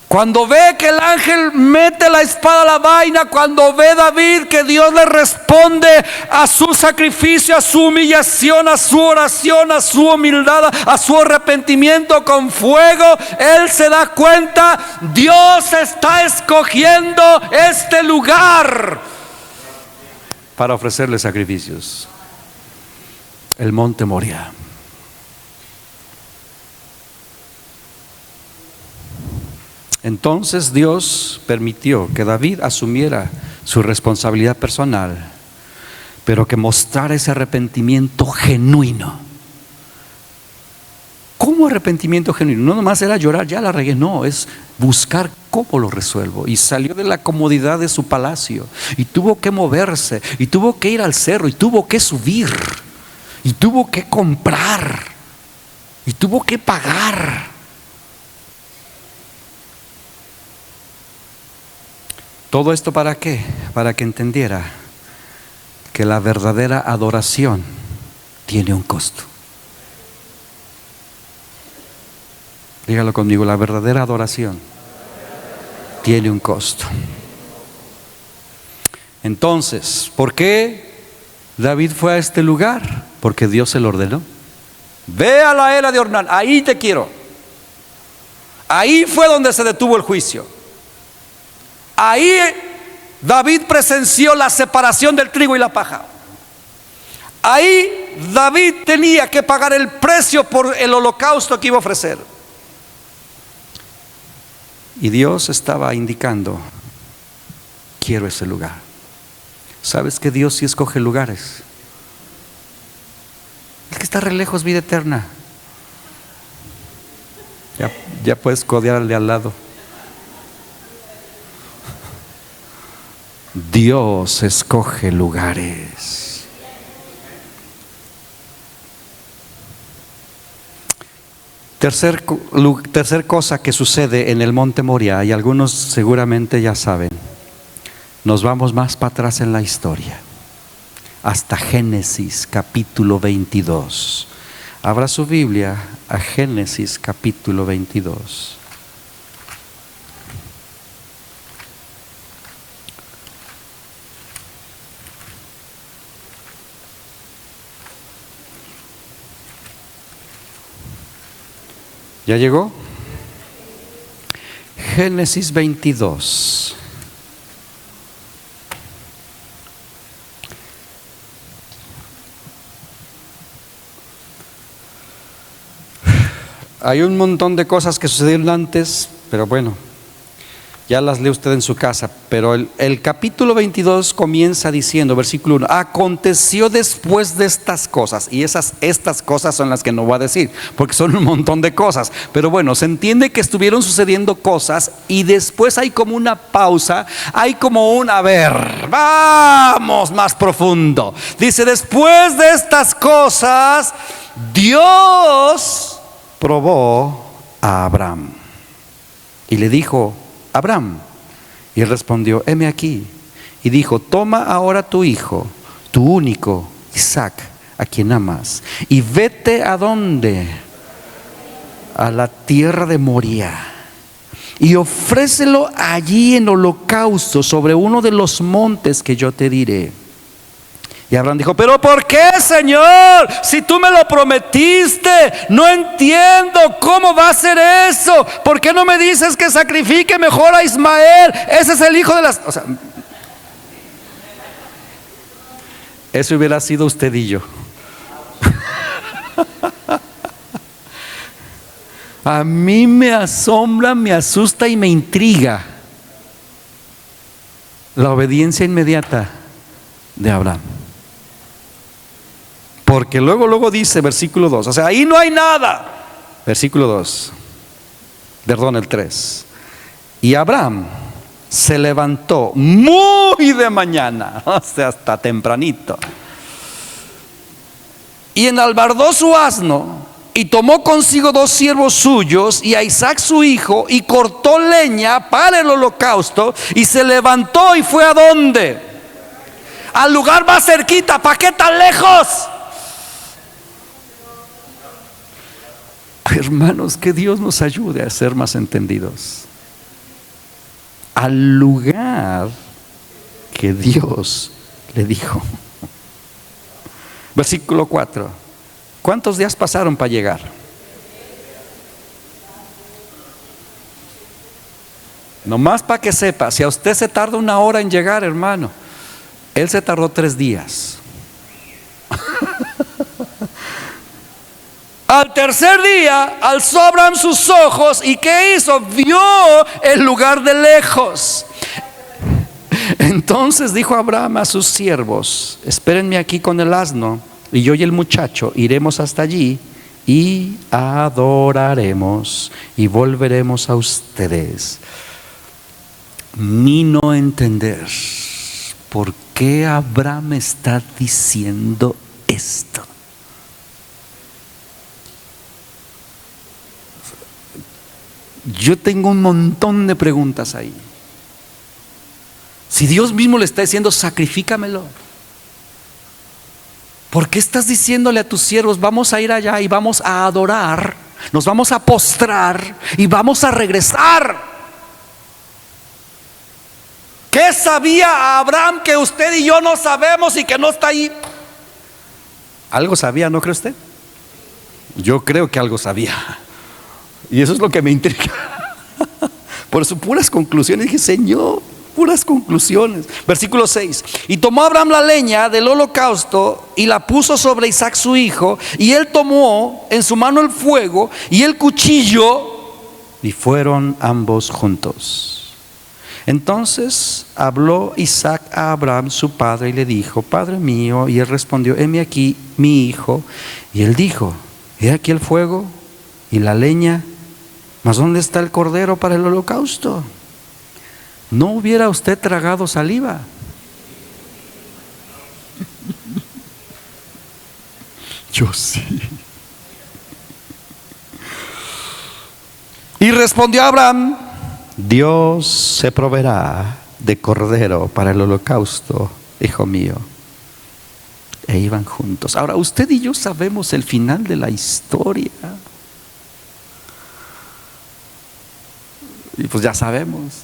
Cuando ve que el ángel mete la espada a la vaina, cuando ve David que Dios le responde a su sacrificio, a su humillación, a su oración, a su humildad, a su arrepentimiento con fuego, él se da cuenta: Dios está escogiendo este lugar para ofrecerle sacrificios. El monte Moriah. Entonces Dios permitió que David asumiera su responsabilidad personal, pero que mostrara ese arrepentimiento genuino. ¿Cómo arrepentimiento genuino? No nomás era llorar, ya la regué, no, es buscar cómo lo resuelvo. Y salió de la comodidad de su palacio, y tuvo que moverse, y tuvo que ir al cerro, y tuvo que subir, y tuvo que comprar, y tuvo que pagar. ¿Todo esto para qué? Para que entendiera que la verdadera adoración tiene un costo. Dígalo conmigo: la verdadera adoración tiene un costo. Entonces, ¿por qué David fue a este lugar? Porque Dios se lo ordenó. Ve a la era de Ornán, ahí te quiero. Ahí fue donde se detuvo el juicio. Ahí David presenció la separación del trigo y la paja. Ahí David tenía que pagar el precio por el holocausto que iba a ofrecer. Y Dios estaba indicando: quiero ese lugar. ¿Sabes que Dios sí escoge lugares? El que está re lejos, vida eterna. Ya puedes codearle al lado. Dios escoge lugares. Tercer cosa que sucede en el monte Moriah, y algunos seguramente ya saben, nos vamos más para atrás en la historia, hasta Génesis capítulo 22. Abra su Biblia a Génesis capítulo 22. ¿Ya llegó? Génesis 22. Hay un montón de cosas que sucedieron antes, pero bueno, ya las lee usted en su casa. Pero el capítulo 22 comienza diciendo, versículo 1, aconteció después de estas cosas. Y estas cosas son las que no voy a decir, porque son un montón de cosas. Pero bueno, se entiende que estuvieron sucediendo cosas y después hay como una pausa, hay como a ver, vamos más profundo. Dice, después de estas cosas, Dios probó a Abraham y le dijo, Abraham, y él respondió, heme aquí. Y dijo, toma ahora tu hijo, tu único, Isaac, a quien amas, y vete a dónde, a la tierra de Moriah, y ofrécelo allí en holocausto sobre uno de los montes que yo te diré. Y Abraham dijo, pero ¿por qué, Señor? Si tú me lo prometiste, no entiendo cómo va a ser eso. ¿Por qué no me dices que sacrifique mejor a Ismael? Ese es el hijo de las... O sea, eso hubiera sido usted y yo. A mí me asombra, me asusta y me intriga la obediencia inmediata de Abraham. Porque luego dice, versículo 2, o sea, ahí no hay nada. Versículo 2, perdón, el 3. Y Abraham se levantó muy de mañana, o sea, hasta tempranito, y enalbardó su asno, y tomó consigo 2 siervos suyos, y a Isaac su hijo, y cortó leña para el holocausto, y se levantó y fue ¿a dónde? Al lugar más cerquita. ¿Para qué tan lejos? Hermanos, que Dios nos ayude a ser más entendidos. Al lugar que Dios le dijo. Versículo 4. ¿Cuántos días pasaron para llegar? Nomás para que sepa, si a usted se tarda 1 hora en llegar, hermano, él se tardó 3 días. Al tercer día alzó Abraham sus ojos, ¿y qué hizo? Vio el lugar de lejos. Entonces dijo Abraham a sus siervos, espérenme aquí con el asno, y yo y el muchacho iremos hasta allí y adoraremos y volveremos a ustedes. Mi no entender por qué Abraham está diciendo esto. Yo tengo un montón de preguntas ahí. Si Dios mismo le está diciendo, sacrifícamelo, ¿por qué estás diciéndole a tus siervos, vamos a ir allá y vamos a adorar, nos vamos a postrar y vamos a regresar? ¿Qué sabía Abraham que usted y yo no sabemos y que no está ahí? Algo sabía, ¿no cree usted? Yo creo que algo sabía. Y eso es lo que me intriga. Por eso puras conclusiones. Dije, Señor, puras conclusiones. Versículo 6. Y tomó Abraham la leña del holocausto y la puso sobre Isaac su hijo, y él tomó en su mano el fuego y el cuchillo, y fueron ambos juntos. Entonces habló Isaac a Abraham su padre y le dijo: Padre mío. Y él respondió: heme aquí mi hijo. Y él dijo: he aquí el fuego y la leña, mas ¿dónde está el cordero para el holocausto? ¿No hubiera usted tragado saliva? Yo sí. Y respondió Abraham: Dios se proveerá de cordero para el holocausto, hijo mío. E iban juntos. Ahora, usted y yo sabemos el final de la historia. Y pues ya sabemos.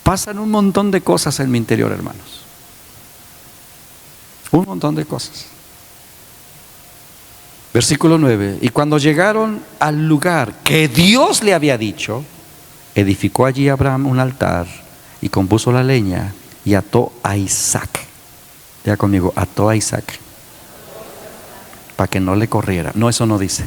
Pasan un montón de cosas en mi interior, hermanos. Un montón de cosas. Versículo 9. Y cuando llegaron al lugar que Dios le había dicho, edificó allí Abraham un altar y compuso la leña y ató a Isaac. Ya conmigo, ató a Isaac para que no le corriera. No, eso no dice.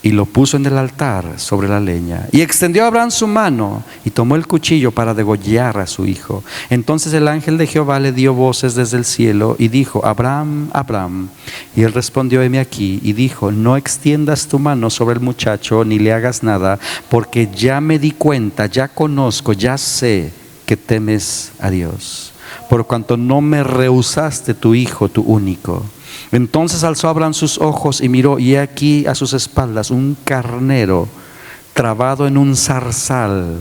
Y lo puso en el altar sobre la leña. Y extendió Abraham su mano y tomó el cuchillo para degollar a su hijo. Entonces el ángel de Jehová le dio voces desde el cielo y dijo: Abraham, Abraham. Y él respondió: heme aquí. Y dijo: no extiendas tu mano sobre el muchacho ni le hagas nada, porque ya me di cuenta, ya conozco, ya sé que temes a Dios, por cuanto no me rehusaste tu hijo, tu único. Entonces alzó Abraham sus ojos y miró, y he aquí a sus espaldas un carnero trabado en un zarzal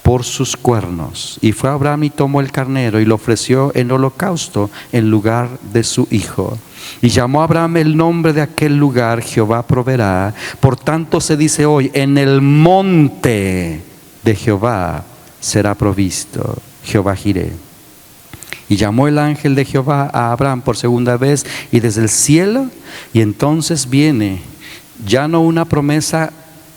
por sus cuernos. Y fue Abraham y tomó el carnero y lo ofreció en holocausto en lugar de su hijo. Y llamó a Abraham el nombre de aquel lugar: Jehová proveerá. Por tanto se dice hoy: en el monte de Jehová será provisto. Jehová Jireh. Y llamó el ángel de Jehová a Abraham por segunda vez y desde el cielo. Y entonces viene ya no una promesa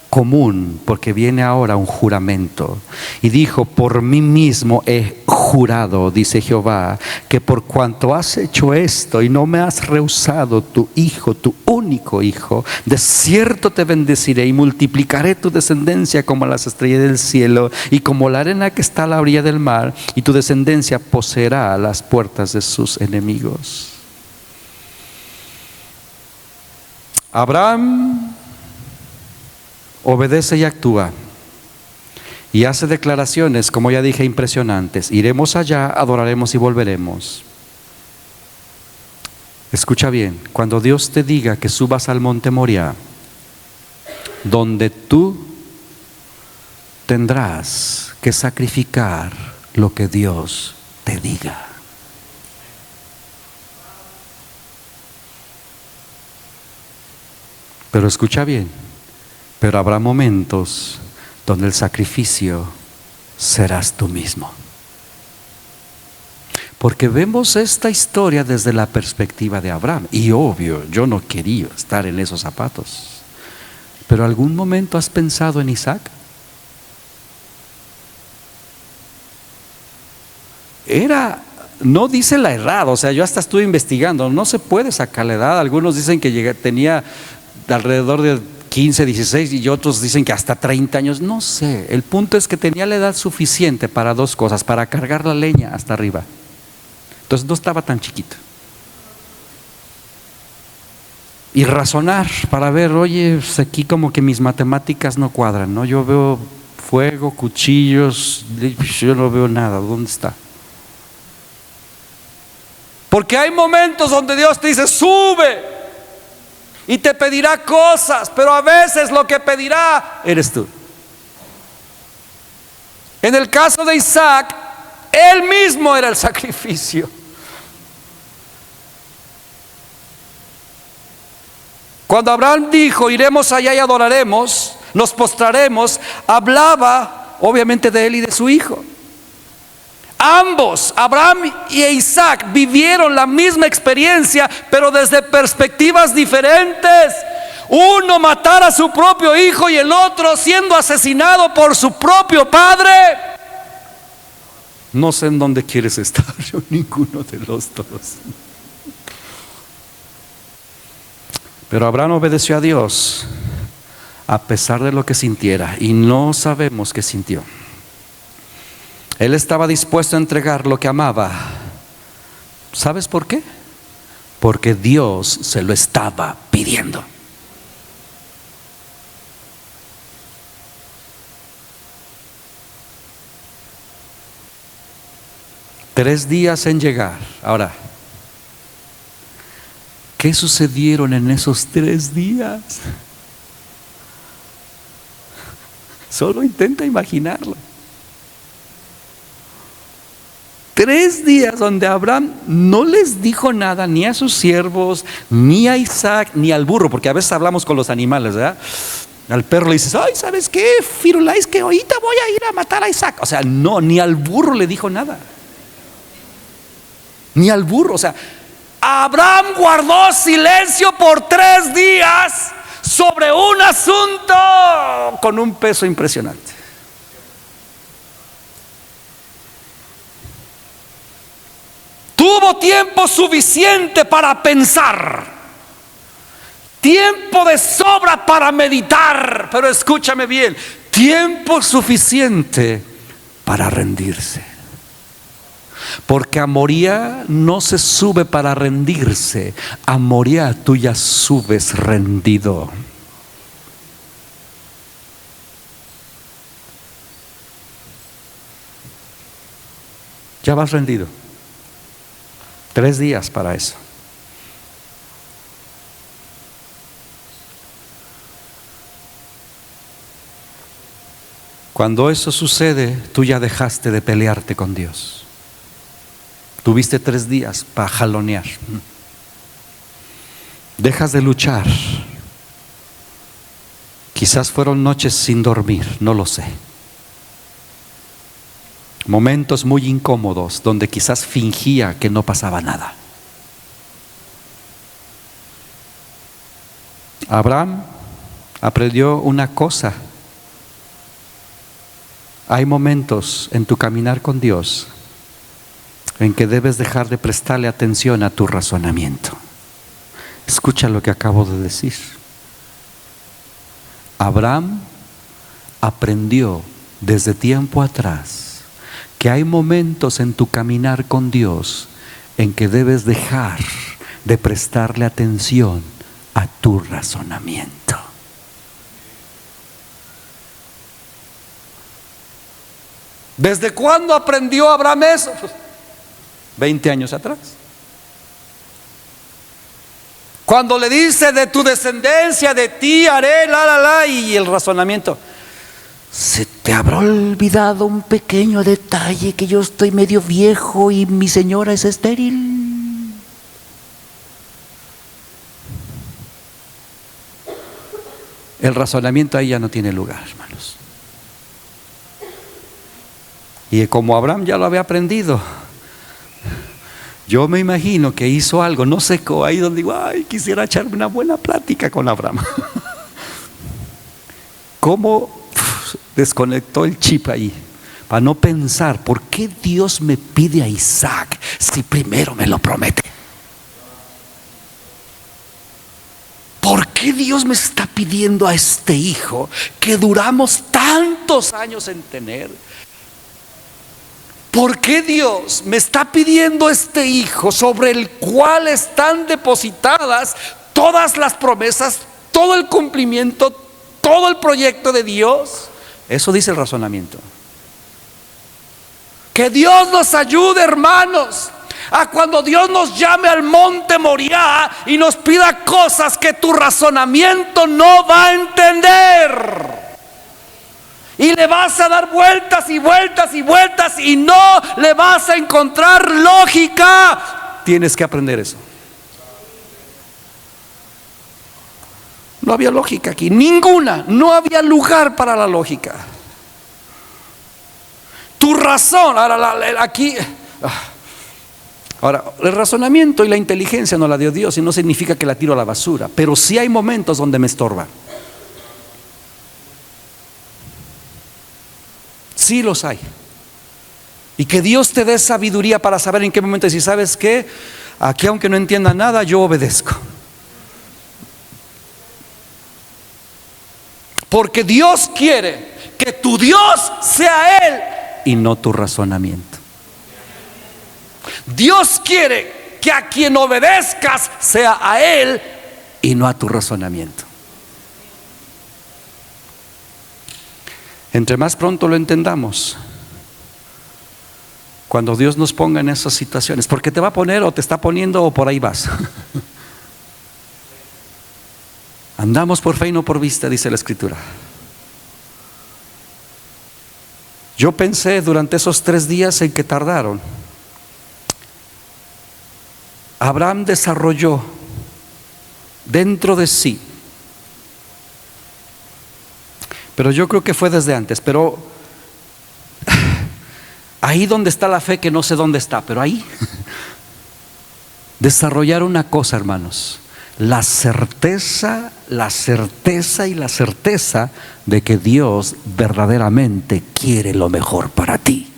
común, porque viene ahora un juramento. Y dijo: por mí mismo he jurado, dice Jehová, que por cuanto has hecho esto y no me has rehusado tu hijo, tu único hijo, de cierto te bendeciré y multiplicaré tu descendencia como las estrellas del cielo y como la arena que está a la orilla del mar, y tu descendencia poseerá las puertas de sus enemigos. Abraham obedece y actúa y hace declaraciones, como ya dije, impresionantes. Iremos allá, adoraremos y volveremos. Escucha bien: cuando Dios te diga que subas al monte Moriah, donde tú tendrás que sacrificar lo que Dios te diga. Pero escucha bien: pero habrá momentos donde el sacrificio serás tú mismo. Porque vemos esta historia desde la perspectiva de Abraham. Y obvio, yo no quería estar en esos zapatos. Pero ¿algún momento has pensado en Isaac? No dice la edad, o sea, yo hasta estuve investigando, no se puede sacar la edad. Algunos dicen que tenía alrededor de 15, 16 y otros dicen que hasta 30 años, no sé. El punto es que tenía la edad suficiente para dos cosas: para cargar la leña hasta arriba. Entonces no estaba tan chiquito. Y razonar para ver: oye, pues aquí como que mis matemáticas no cuadran, ¿no? Yo veo fuego, cuchillos, yo no veo nada, ¿dónde está? Porque hay momentos donde Dios te dice: sube. Y te pedirá cosas, pero a veces lo que pedirá eres tú. En el caso de Isaac, él mismo era el sacrificio. Cuando Abraham dijo: iremos allá y adoraremos, nos postraremos, hablaba obviamente de él y de su hijo. Ambos, Abraham y Isaac, vivieron la misma experiencia, pero desde perspectivas diferentes. Uno matar a su propio hijo y el otro siendo asesinado por su propio padre. No sé en dónde quieres estar, yo ninguno de los dos. Pero Abraham obedeció a Dios a pesar de lo que sintiera, y no sabemos qué sintió. Él estaba dispuesto a entregar lo que amaba. ¿Sabes por qué? Porque Dios se lo estaba pidiendo. Tres días en llegar. Ahora, ¿qué sucedieron en esos 3 días? Solo intenta imaginarlo. 3 días donde Abraham no les dijo nada ni a sus siervos, ni a Isaac, ni al burro, porque a veces hablamos con los animales, ¿verdad? Al perro le dices, ay, ¿sabes qué? Firulais, que ahorita voy a ir a matar a Isaac. O sea, no, ni al burro le dijo nada. Ni al burro, o sea, Abraham guardó silencio por 3 días sobre un asunto con un peso impresionante. Tuvo tiempo suficiente para pensar, tiempo de sobra para meditar, pero escúchame bien, tiempo suficiente para rendirse. Porque a Moría no se sube para rendirse, a Moría tú ya subes rendido. Ya vas rendido. 3 días para eso. Cuando eso sucede, tú ya dejaste de pelearte con Dios. Tuviste 3 días para jalonear. Dejas de luchar. Quizás fueron noches sin dormir, no lo sé. Momentos muy incómodos donde quizás fingía que no pasaba nada. Abraham aprendió una cosa. Hay momentos en tu caminar con Dios en que debes dejar de prestarle atención a tu razonamiento. Escucha lo que acabo de decir. Abraham aprendió desde tiempo atrás que hay momentos en tu caminar con Dios en que debes dejar de prestarle atención a tu razonamiento. ¿Desde cuándo aprendió Abraham eso? Pues 20 años atrás. Cuando le dice, de tu descendencia, de ti haré, y el razonamiento. Se te habrá olvidado un pequeño detalle, que yo estoy medio viejo y mi señora es estéril. El razonamiento ahí ya no tiene lugar, hermanos. Y como Abraham ya lo había aprendido, yo me imagino que hizo algo, no sé, ahí donde digo, ay, quisiera echarme una buena plática con Abraham. ¿Cómo desconectó el chip ahí? Para no pensar, ¿por qué Dios me pide a Isaac si primero me lo promete? ¿Por qué Dios me está pidiendo a este hijo que duramos tantos años en tener? ¿Por qué Dios me está pidiendo este hijo sobre el cual están depositadas todas las promesas, todo el cumplimiento, todo el proyecto de Dios? Eso dice el razonamiento. Que Dios nos ayude, hermanos, a cuando Dios nos llame al monte Moriah y nos pida cosas que tu razonamiento no va a entender. Y le vas a dar vueltas y vueltas y vueltas y no le vas a encontrar lógica. Tienes que aprender eso. No había lógica aquí, ninguna. No había lugar para la lógica. Tu razón, ahora, el razonamiento y la inteligencia no la dio Dios y no significa que la tiro a la basura, pero sí hay momentos donde me estorba. Sí los hay. Y que Dios te dé sabiduría para saber en qué momento decir, ¿sabes qué? Aquí, aunque no entienda nada, yo obedezco. Porque Dios quiere que tu Dios sea Él y no tu razonamiento. Dios quiere que a quien obedezcas sea a Él y no a tu razonamiento. Entre más pronto lo entendamos, cuando Dios nos ponga en esas situaciones, porque te va a poner o te está poniendo o por ahí vas. Andamos por fe y no por vista, dice la Escritura. Yo pensé durante esos 3 días en que tardaron, Abraham desarrolló dentro de sí, pero yo creo que fue desde antes, pero ahí donde está la fe, que no sé dónde está, pero ahí desarrollar una cosa, hermanos: la certeza y la certeza de que Dios verdaderamente quiere lo mejor para ti.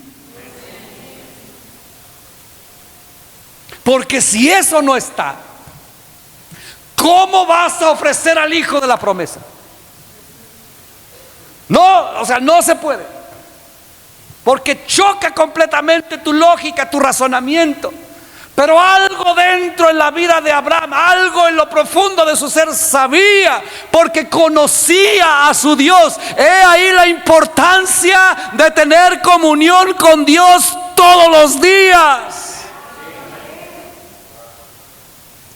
Porque si eso no está, ¿cómo vas a ofrecer al hijo de la promesa? No, o sea, no se puede. Porque choca completamente tu lógica, tu razonamiento. Pero algo dentro en la vida de Abraham, algo en lo profundo de su ser sabía, porque conocía a su Dios. He ahí la importancia de tener comunión con Dios todos los días.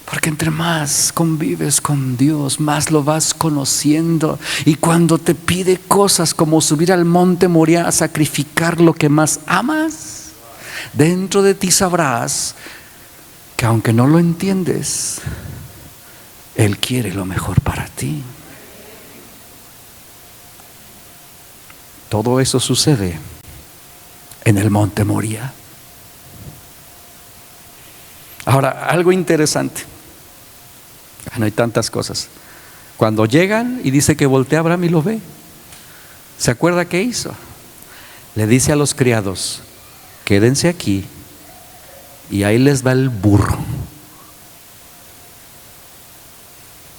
Porque entre más convives con Dios, más lo vas conociendo. Y cuando te pide cosas como subir al monte Moriah a sacrificar lo que más amas, dentro de ti sabrás que aunque no lo entiendes, Él quiere lo mejor para ti. Todo eso sucede en el monte Moriah. Ahora, algo interesante. No hay tantas cosas. Cuando llegan y dice que voltea Abraham y lo ve, ¿se acuerda qué hizo? Le dice a los criados: quédense aquí y ahí les va el burro.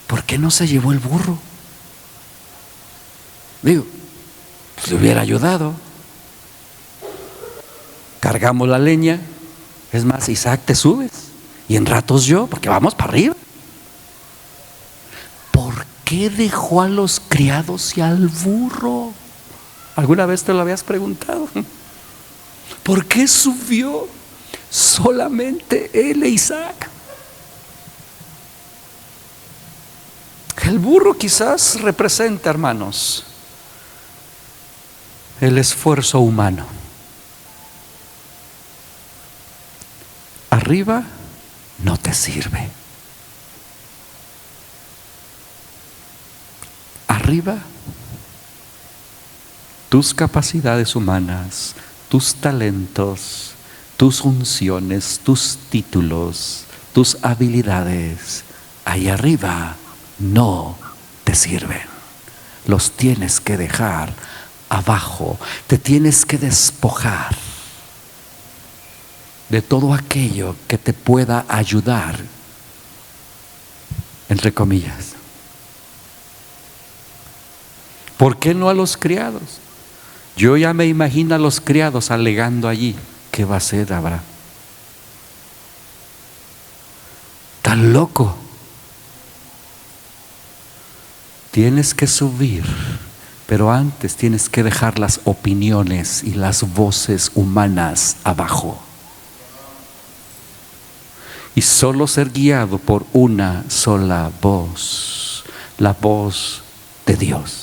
¿Por qué no se llevó el burro? Digo, pues le hubiera ayudado. Cargamos la leña. Es más, Isaac, te subes y en ratos yo, porque vamos para arriba. ¿Por qué dejó a los criados y al burro? ¿Alguna vez te lo habías preguntado? ¿Por qué subió solamente él e Isaac? El burro quizás representa, hermanos, el esfuerzo humano. Arriba no te sirve. Arriba, tus capacidades humanas, tus talentos, tus unciones, tus títulos, tus habilidades, ahí arriba no te sirven. Los tienes que dejar abajo. Te tienes que despojar de todo aquello que te pueda ayudar, entre comillas. ¿Por qué no a los criados? Yo ya me imagino a los criados alegando allí: ¿qué va a hacer Abraham? Tan loco. Tienes que subir, pero antes tienes que dejar las opiniones y las voces humanas abajo. Y solo ser guiado por una sola voz, la voz de Dios.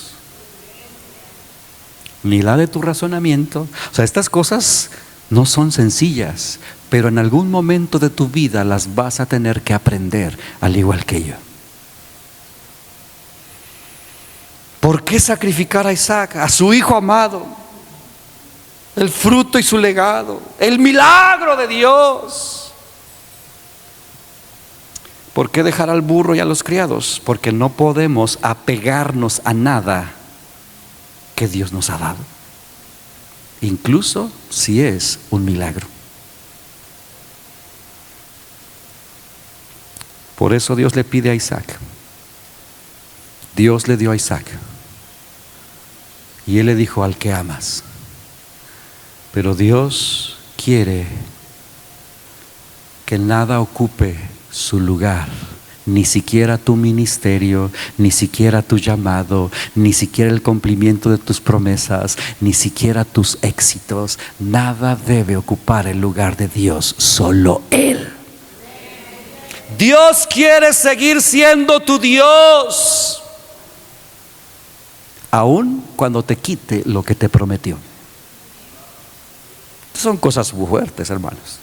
Ni la de tu razonamiento. O sea, estas cosas no son sencillas, pero en algún momento de tu vida las vas a tener que aprender, al igual que yo. ¿Por qué sacrificar a Isaac, a su hijo amado? El fruto y su legado, el milagro de Dios. ¿Por qué dejar al burro y a los criados? Porque no podemos apegarnos a nada que Dios nos ha dado, incluso si es un milagro. Por eso Dios le pide a Isaac. Dios le dio a Isaac. Y él le dijo: al que amas. Pero Dios quiere que nada ocupe su lugar, ni siquiera tu ministerio, ni siquiera tu llamado, ni siquiera el cumplimiento de tus promesas, ni siquiera tus éxitos. Nada debe ocupar el lugar de Dios, solo Él. Dios quiere seguir siendo tu Dios, aun cuando te quite lo que te prometió. Son cosas muy fuertes, hermanos.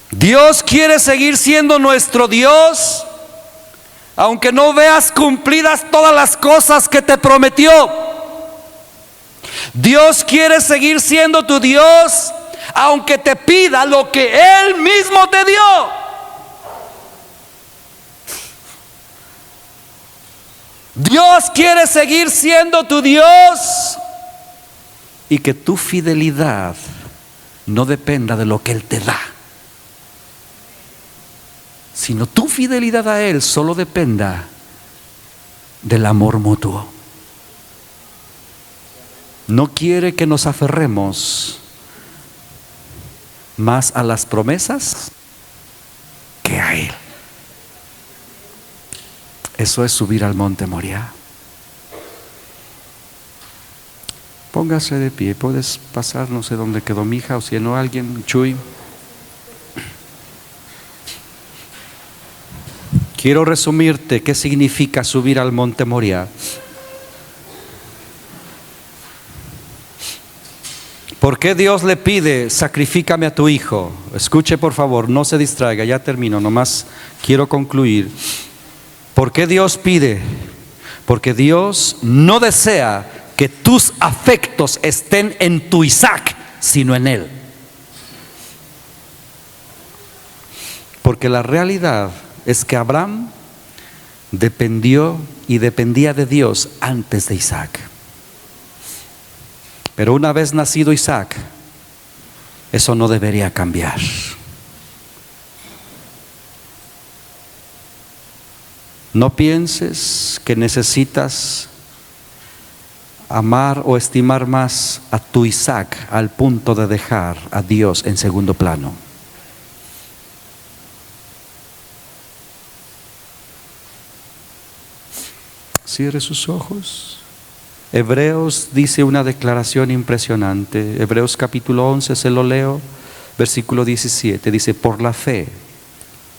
Dios quiere seguir siendo nuestro Dios, aunque no veas cumplidas todas las cosas que te prometió. Dios quiere seguir siendo tu Dios, aunque te pida lo que Él mismo te dio. Dios quiere seguir siendo tu Dios y que tu fidelidad no dependa de lo que Él te da, sino tu fidelidad a Él solo dependa del amor mutuo. No quiere que nos aferremos más a las promesas que a Él. Eso es subir al monte Moriah. Póngase de pie. Puedes pasar, no sé dónde quedó mi hija, o si no alguien, Chuy. Quiero resumirte qué significa subir al monte Moriah. ¿Por qué Dios le pide: sacrifícame a tu hijo? Escuche por favor, no se distraiga, ya termino, nomás quiero concluir. ¿Por qué Dios pide? Porque Dios no desea que tus afectos estén en tu Isaac, sino en Él. Porque la realidad es que Abraham dependió y dependía de Dios antes de Isaac. Pero una vez nacido Isaac, eso no debería cambiar. No pienses que necesitas amar o estimar más a tu Isaac al punto de dejar a Dios en segundo plano. Cierre sus ojos. Hebreos dice una declaración impresionante. Hebreos capítulo 11, se lo leo, versículo 17. Dice: por la fe,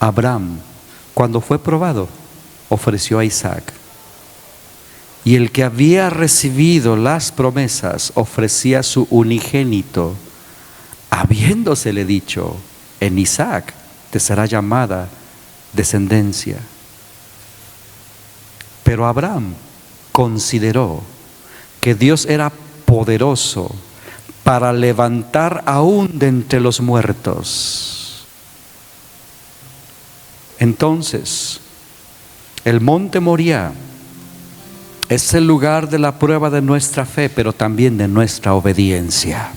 Abraham, cuando fue probado, ofreció a Isaac. Y el que había recibido las promesas ofrecía su unigénito, habiéndosele dicho: en Isaac te será llamada descendencia. Pero Abraham consideró que Dios era poderoso para levantar aún de entre los muertos. Entonces, el monte Moriah es el lugar de la prueba de nuestra fe, pero también de nuestra obediencia.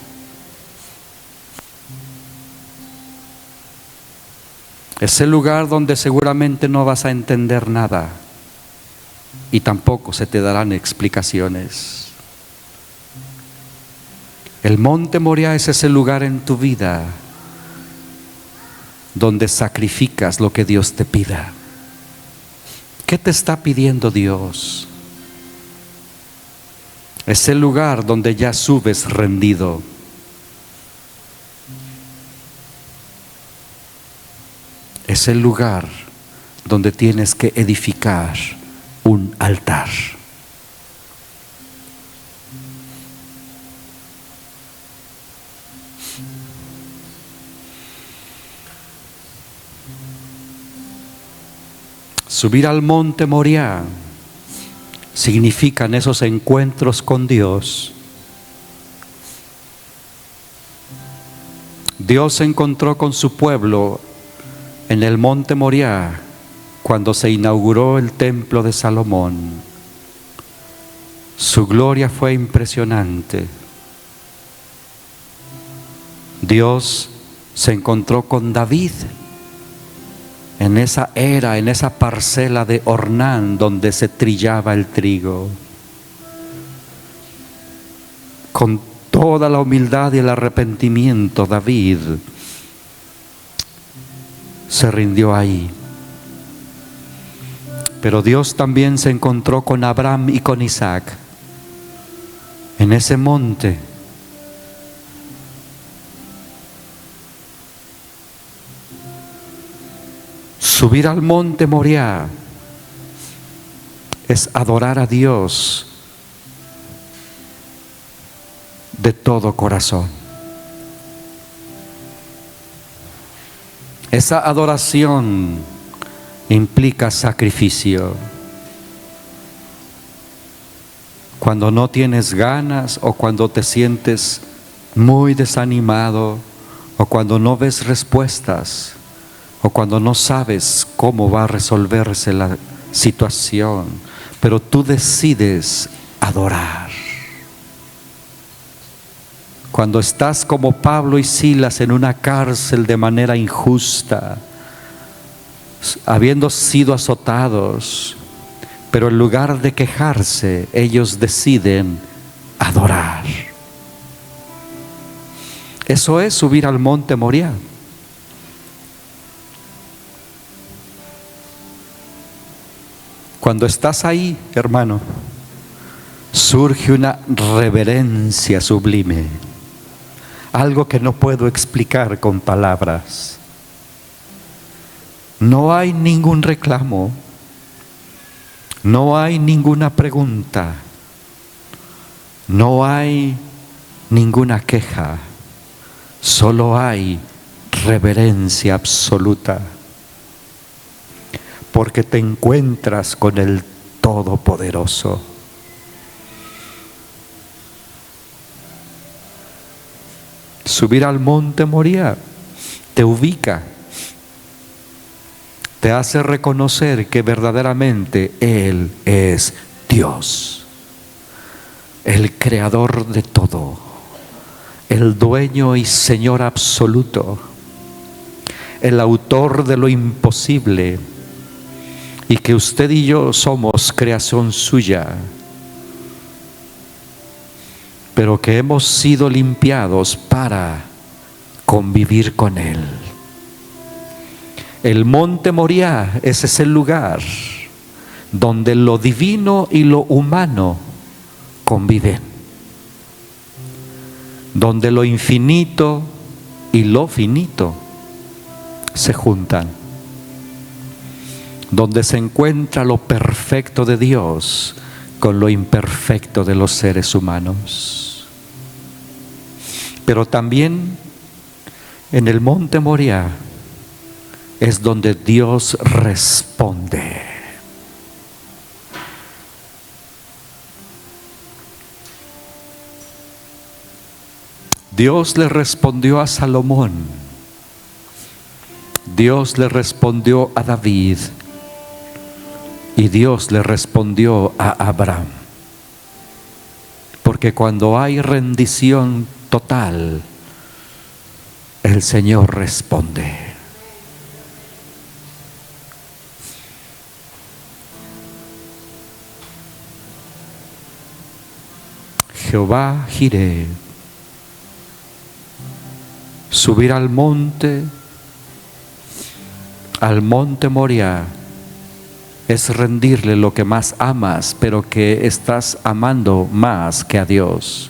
Es el lugar donde seguramente no vas a entender nada y tampoco se te darán explicaciones. El monte Moriah es ese lugar en tu vida donde sacrificas lo que Dios te pida. ¿Qué te está pidiendo Dios? Es el lugar donde ya subes rendido. Es el lugar donde tienes que edificar un altar. Subir al monte Moriah significan esos encuentros con Dios. Dios se encontró con su pueblo en el monte Moriah cuando se inauguró el templo de Salomón. Su gloria fue impresionante. Dios se encontró con David en esa era, en esa parcela de Ornán donde se trillaba el trigo. Con toda la humildad y el arrepentimiento, David se rindió ahí. Pero Dios también se encontró con Abraham y con Isaac en ese monte. Subir al monte Moriah es adorar a Dios de todo corazón. Esa adoración implica sacrificio. Cuando no tienes ganas o cuando te sientes muy desanimado o cuando no ves respuestas o cuando no sabes cómo va a resolverse la situación, pero tú decides adorar. Cuando estás como Pablo y Silas en una cárcel de manera injusta, habiendo sido azotados, pero en lugar de quejarse, ellos deciden adorar. Eso es subir al monte Moriah. Cuando estás ahí, hermano, surge una reverencia sublime, algo que no puedo explicar con palabras. No hay ningún reclamo, no hay ninguna pregunta, no hay ninguna queja, solo hay reverencia absoluta, porque te encuentras con el Todopoderoso. Subir al monte Moriah te ubica, te hace reconocer que verdaderamente Él es Dios, el creador de todo, el dueño y Señor absoluto, el autor de lo imposible, y que usted y yo somos creación suya, pero que hemos sido limpiados para convivir con Él. El monte Moriah es ese lugar donde lo divino y lo humano conviven, donde lo infinito y lo finito se juntan, donde se encuentra lo perfecto de Dios con lo imperfecto de los seres humanos. Pero también en el monte Moriah es donde Dios responde. Dios le respondió a Salomón, Dios le respondió a David y Dios le respondió a Abraham. Porque cuando hay rendición total, el Señor responde. Jehová Jireh, subir al monte Moriah, es rendirle lo que más amas, pero que estás amando más que a Dios.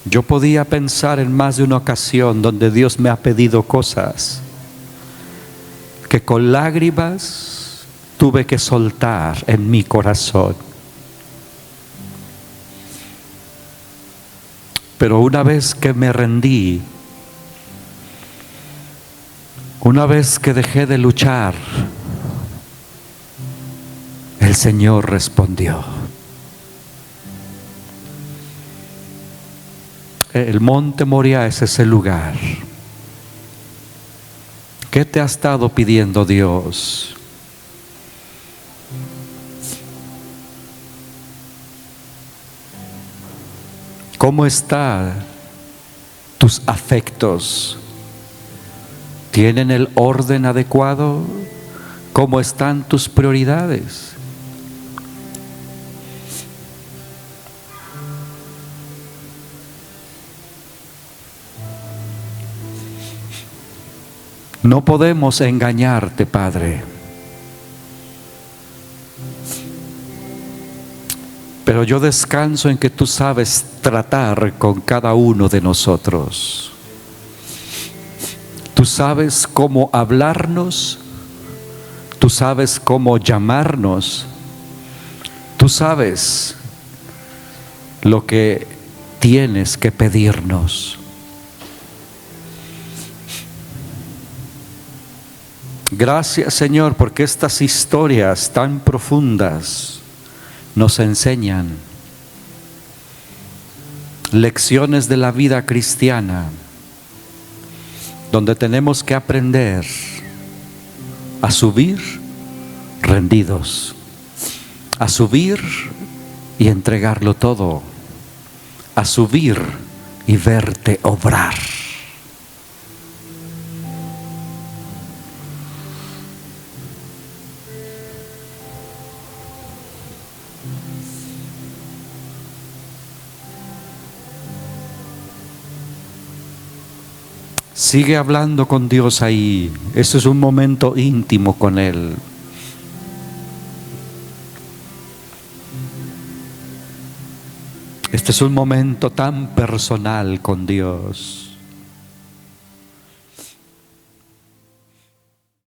Yo podía pensar en más de una ocasión donde Dios me ha pedido cosas que con lágrimas tuve que soltar en mi corazón. Pero una vez que me rendí, una vez que dejé de luchar, el Señor respondió. El monte Moriah es ese lugar. ¿Qué te ha estado pidiendo Dios? ¿Cómo están tus afectos? ¿Tienen el orden adecuado? ¿Cómo están tus prioridades? No podemos engañarte, Padre. Pero yo descanso en que tú sabes tratar con cada uno de nosotros. Tú sabes cómo hablarnos, tú sabes cómo llamarnos, tú sabes lo que tienes que pedirnos. Gracias, Señor, porque estas historias tan profundas nos enseñan lecciones de la vida cristiana, donde tenemos que aprender a subir rendidos, a subir y entregarlo todo, a subir y verte obrar. Sigue hablando con Dios ahí. Eso es un momento íntimo con Él. Este es un momento tan personal con Dios.